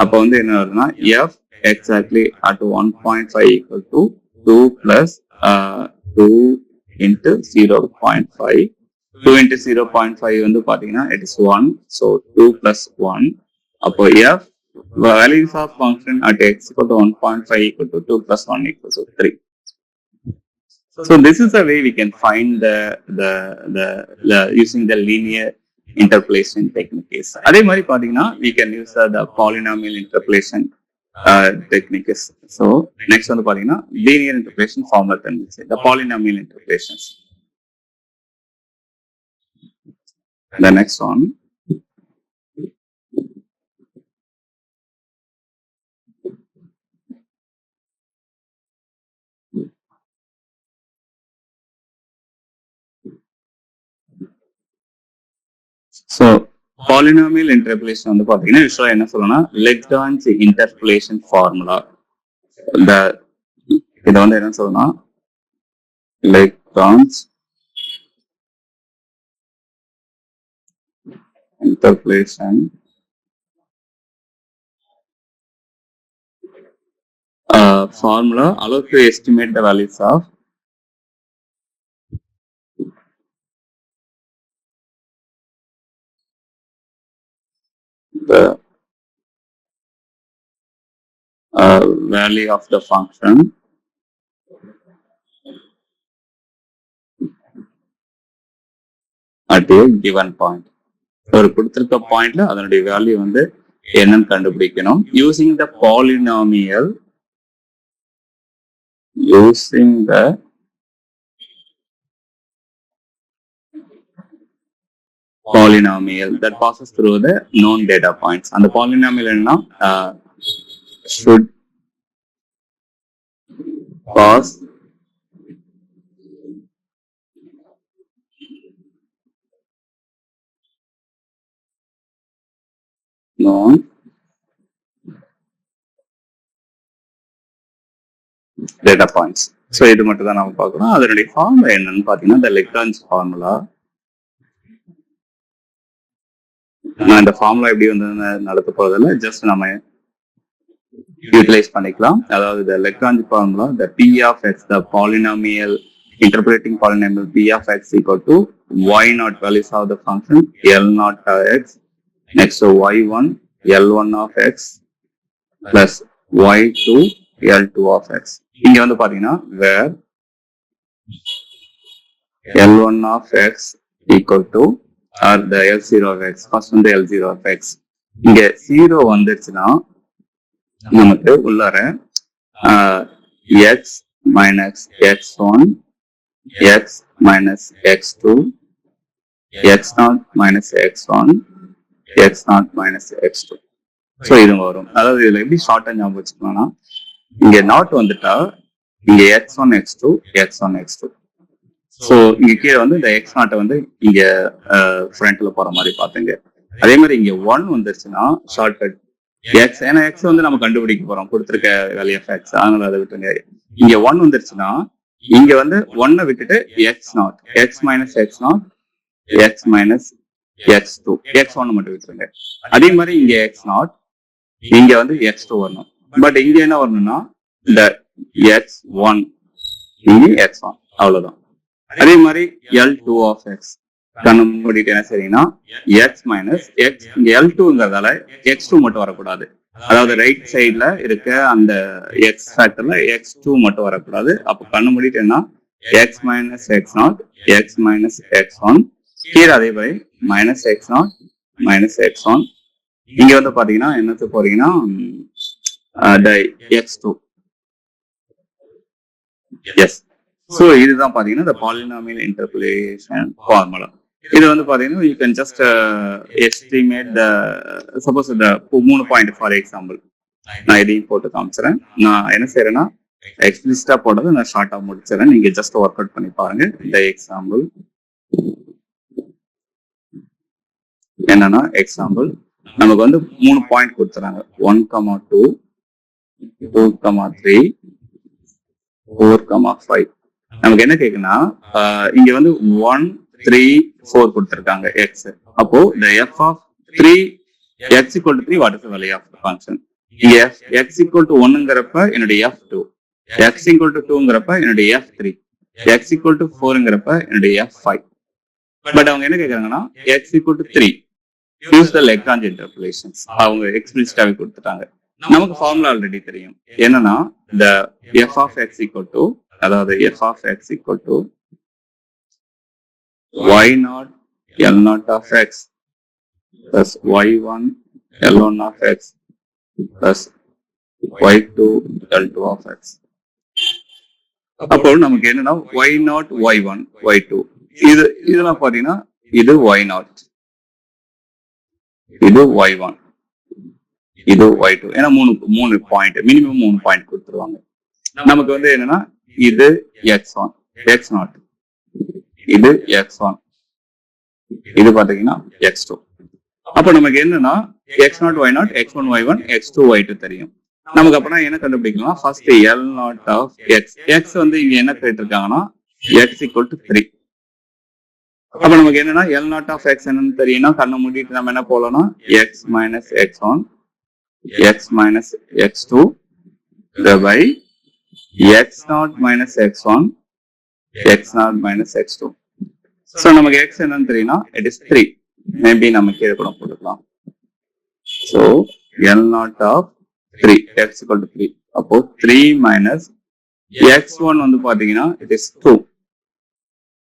அப்போ வந்து என்ன வரும்னா f exactly at 1.5 equal to 2 plus 2 into 0.5. 2 into 0.5 வந்து பாத்தீங்கன்னா it is 1. So 2 plus 1. அப்போ f values of function at x equal to 1.5 equal to 2 plus 1 equals to 3. So this is the way we can find the using the linear interpolation techniques. அதே மாதிரி பாத்தீங்கன்னா we can use the polynomial interpolation techniques. So next வந்து பாத்தீங்கன்னா linear interpolation formula தெரிஞ்சிச்சு, the polynomial interpolations. The next one so polynomial interpolation வந்து பாத்தீங்கன்னா யூஸ்வலா என்ன சொல்லணும்னா லெக்ராஞ்ச் இன்டர்போலேஷன் ஃபார்முலா. இதை வந்து என்ன சொல்லணும், Lagrange interpolation formula allows to estimate the values of the value of the function at a given point. ஒரு கொடுத்திருக்க பாயிண்ட்ல அதனுடைய வேல்யூ வந்து என்னன்னு கண்டுபிடிக்கணும். Using the polynomial that passes through the known data points. அந்த பாலினாமியல் என்ன, should pass known data points. So இது மட்டும் தான் நம்ம பார்க்கணும். அதனுடைய ஃபார்முலா என்னன்னு பாத்தீங்கன்னா இந்த லெக்ராஞ்ச் ஃபார்முலா. நான் இந்த ஃபார்முலா எப்படி வந்து நடத்த போறதில்ல, ஜஸ்ட் நம்ம யூட்டிலைஸ் பண்ணிக்கலாம். அதாவது இந்த Lagrange formula, the p of x, the polynomial interpolating polynomial p of x equal to y naught values of the function l naught of x next to y1 L1 of x plus y2 L2 of x. இங்க வந்து பாத்தீங்கன்னா where L1 of x equal to or the L0 of x, first வந்து L0 of x. இங்க 0 வந்துருச்சுன்னா நமக்கு உள்ளார x minus x1 x minus x2 x0 minus x1 x0 minus x2. So இது வரும். அதாவது இதுல எப்படி ஷார்ட்டா ஞாபகம் வச்சுக்கலாம்னா, இங்க நாட் வந்துட்டா இங்க x1 x2 x1 x2. So இங்க கீழே வந்து இந்த x0 வந்து இங்க ஃப்ரண்ட்ல போற மாதிரி பாத்துங்க. அதே மாதிரி இங்க 1 வந்துருச்சுன்னா ஷார்ட்கட் x, ஏன்னா x வந்து நம்ம கண்டுபிடிக்க போறோம் கொடுத்துருக்க வேல்யூ ஆஃப் x, அதனால அதை விட்டுருங்க. இங்க 1 வந்துருச்சுன்னா இங்க வந்து 1 விட்டுட்டு x0 x minus x0 x minus x2 x1 மட்டும் விட்டுருங்க. அதே மாதிரி இங்க x0 இங்க வந்து x2 வரணும். பட் இங்க என்ன வரணும்னா இந்த x1 இங்க x1, அவ்வளவுதான். அதே மாதிரி L2 of x கண்டுபிடிக்க என்ன சரிங்கன்னா x minus x, இங்க L2ங்கிறதால x2 மட்டும் வரக்கூடாது. அதாவது ரைட் சைட்ல இருக்க அந்த x ஃபேக்டர்ல x2 மட்டும் வரக்கூடாது. அப்ப கண்டுபிடிட்டேன்னா x minus x0 x minus x1, கீழே அதே மாதிரி மைனஸ் x0 மைனஸ் x1. இங்க வந்து பாத்தீங்கன்னா என்னத்து போறீங்கன்னா x2. எஸ். ஸோ இதுதான் பாத்தீங்கன்னா இந்த பாலினாமியல் இன்டர்போலேஷன் ஃபார்முலா. இது வந்து பாத்தீங்கன்னா you can just estimate the suppose இந்த 3 பாயிண்ட் ஃபார் எக்ஸாம்பிள் நான் இதையும் போட்டு காமிச்சிடறேன். நான் என்ன செய்யறேன்னா எக்ஸ்பிளிசிட்டா போட்டதை நான் ஷார்ட்டா முடிச்சிடறேன். நீங்க ஜஸ்ட் ஒர்க் அவுட் பண்ணி பாருங்க. இந்த எக்ஸாம்பிள் என்னன்னா, எக்ஸாம்பிள் நமக்கு வந்து 3 பாயிண்ட் கொடுத்துறாங்க. 1,2 2,3 4,5. நமக்கு என்ன கேக்குன்னா இங்க வந்து 1 3 4 கொடுத்திருக்காங்க x. அப்போ the f of 3 x equal to 3 what is the value of the function? இங்க x equal to 1ங்கிறப்ப என்னுடைய f2, x equal to 2ங்கிறப்ப என்னுடைய f3, x equal to 4ங்கிறப்ப என்னுடைய f5. பட் அவங்க என்ன கேக்குறாங்கன்னா x equal to 3 use the Lagrange interpolations. அவங்க எக்ஸ்பிளிசிட்டாவே கொடுத்துட்டாங்க. நமக்கு formula already தெரியும். என்னன்னா the f of x equal to, அதாவது f of x equal to y0 L0 of x plus y1 L1 of x plus y2 L2 of x. அப்போ நமக்கு என்னன்னா y0 y1 y2 இதெல்லாம் பாத்தீங்கன்னா இது y0, இது y1, இது y2. ஏன்னா 3 பாயிண்ட் மினிமம் 3 பாயிண்ட் கொடுத்துருவாங்க. நமக்கு வந்து என்னன்னா இது x1 x0, இது x1, இது பாத்தீங்கன்னா x2. அப்ப நமக்கு என்னன்னா x0 y0 x1 y1 x2 y2 தெரியும். நமக்கு அப்புறம் என்ன கண்டுபிடிக்கலாம்? First L0 of x. x வந்து இங்க என்ன கேட்டிருக்காங்கன்னா x equal to 3. அப்ப நமக்கு என்னன்னா L0 ஆஃப் x என்னன்னு தெரியும்னா கண்ணை மூடிட்டு நம்ம என்ன போலன்னா x minus x1 x minus x2 by x0 minus x1 x0 minus x2. So நமக்கு x என்னன்னு தெரியும்னா it is 3. மேபி நம்ம கீழே கூட போட்டுக்கலாம். So L0 of 3 x equal to 3. அப்போ 3 minus x1 வந்து பாத்தீங்கன்னா it is 2.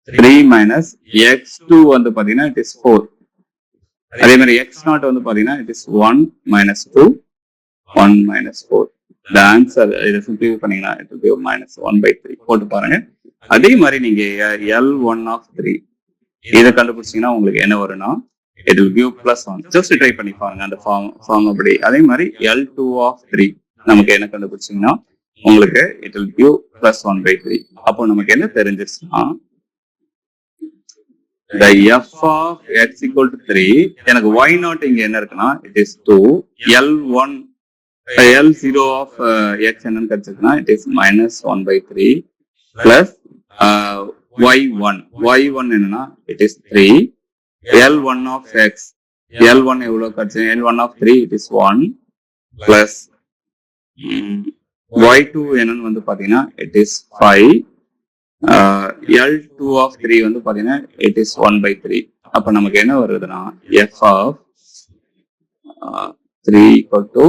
3 minus x2 வந்து பாத்தீங்கன்னா it is 4. அதே மாதிரி x0 வந்து பாத்தீங்கன்னா it is 1 minus 2 1 minus 4. The answer இதை simplify பண்ணீங்கன்னா it will be minus 1 by 3 போட்டு பாருங்க. அதே மாதிரி நீங்க L1 of 3 இதை கண்டுபிடிச்சீங்கன்னா உங்களுக்கு என்ன வரும்னா it will give plus 1. just try பண்ணி பாருங்க அந்த ஃபார்ம் அப்படி. அதே மாதிரி L2 of 3 நமக்கு என்ன கண்டுபிடிச்சீங்கன்னா உங்களுக்கு it will give plus 1 by 3. அப்போ நமக்கு என்ன தெரிஞ்சிருச்சுன்னா the f of x equal to 3 எனக்கு y0 இங்க என்ன இருக்குன்னா it is 2. L1 L0 of x என்னன்னு கிடைச்சிருக்குன்னா it is minus 1 by 3 plus y1 என்னன்னா it is 3. L1 of x L1 எவ்வளவு கிடைச்சு? L1 of 3 it is 1 plus y2 என்னன்னு வந்து பாத்தீங்கன்னா it is 5. L2 of 3 வந்து பாத்தீங்கன்னா it is 1 by 3. அப்ப நமக்கு என்ன வருதுன்னா f of 3 equal to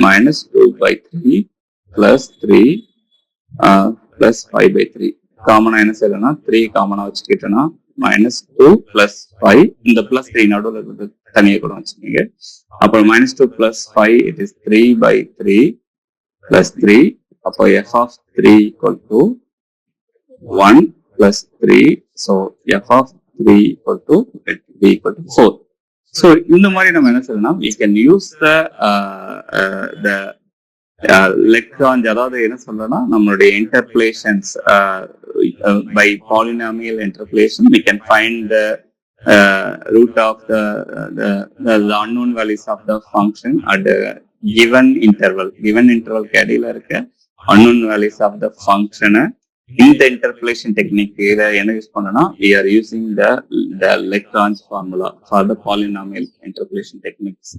minus 2 by 3 plus 3 plus 5 by 3. காமனா என்ன செய்யறதுன்னா 3 காமனா வச்சுக்கிட்டோம்னா minus 2 plus 5. இந்த plus 3 நடுவில் இருக்கிறது தனியாக கூட வச்சுக்கோங்க. அப்போ minus 2 plus 5 it is 3 by 3 plus 3. அப்போ f of 3 equal to 1 plus 3. So f of 3 equal to 4. So இந்த மாதிரி நம்ம என்ன செய்யணும்னா we can use the Lagrange, அதாவது என்ன சொல்லணும்னா நம்மளுடைய interpolations by polynomial interpolation we can find the root of the unknown values of the function at a given interval கேடியில இருக்க unknown values of the function. இந்த interpolation technique என்ன use பண்ணனா we are using the Lagrange formula for the polynomial interpolation techniques.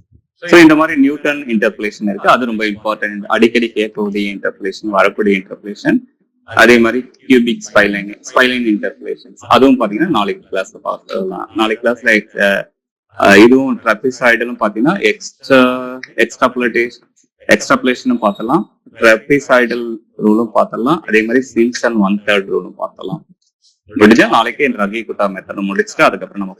So இந்த மாதிரி Newton interpolation இருக்கு, அது ரொம்ப important. அடிக்கடி கேட்கக்கூடிய இன்டர்போலேஷன், வரக்கூடிய இன்டர்போலேஷன். அதே மாதிரி கியூபிக் ஸ்பைலைன் இன்டர்போலேஷன்ஸ், அதுவும் பாத்தீங்கன்னா நாளைக்கு கிளாஸ்ல பார்க்கலாம். நாளைக்கு கிளாஸ்ல இதுவும் ட்ரெபிசாய்டலும் பாத்தீங்கன்னா எக்ஸ்ட்ராபுலேஷனும் பார்த்தலாம், ட்ரெபிசாய்டல் ரூலும் பார்த்தலாம், அதே மாதிரி சிம்ப்சன் 1/3 ரூலும் பார்த்தலாம். முடிஞ்சா நாளைக்கு ரகி குட்டா மெத்தட் முடிச்சுட்டு அதுக்கப்புறம் நம்ம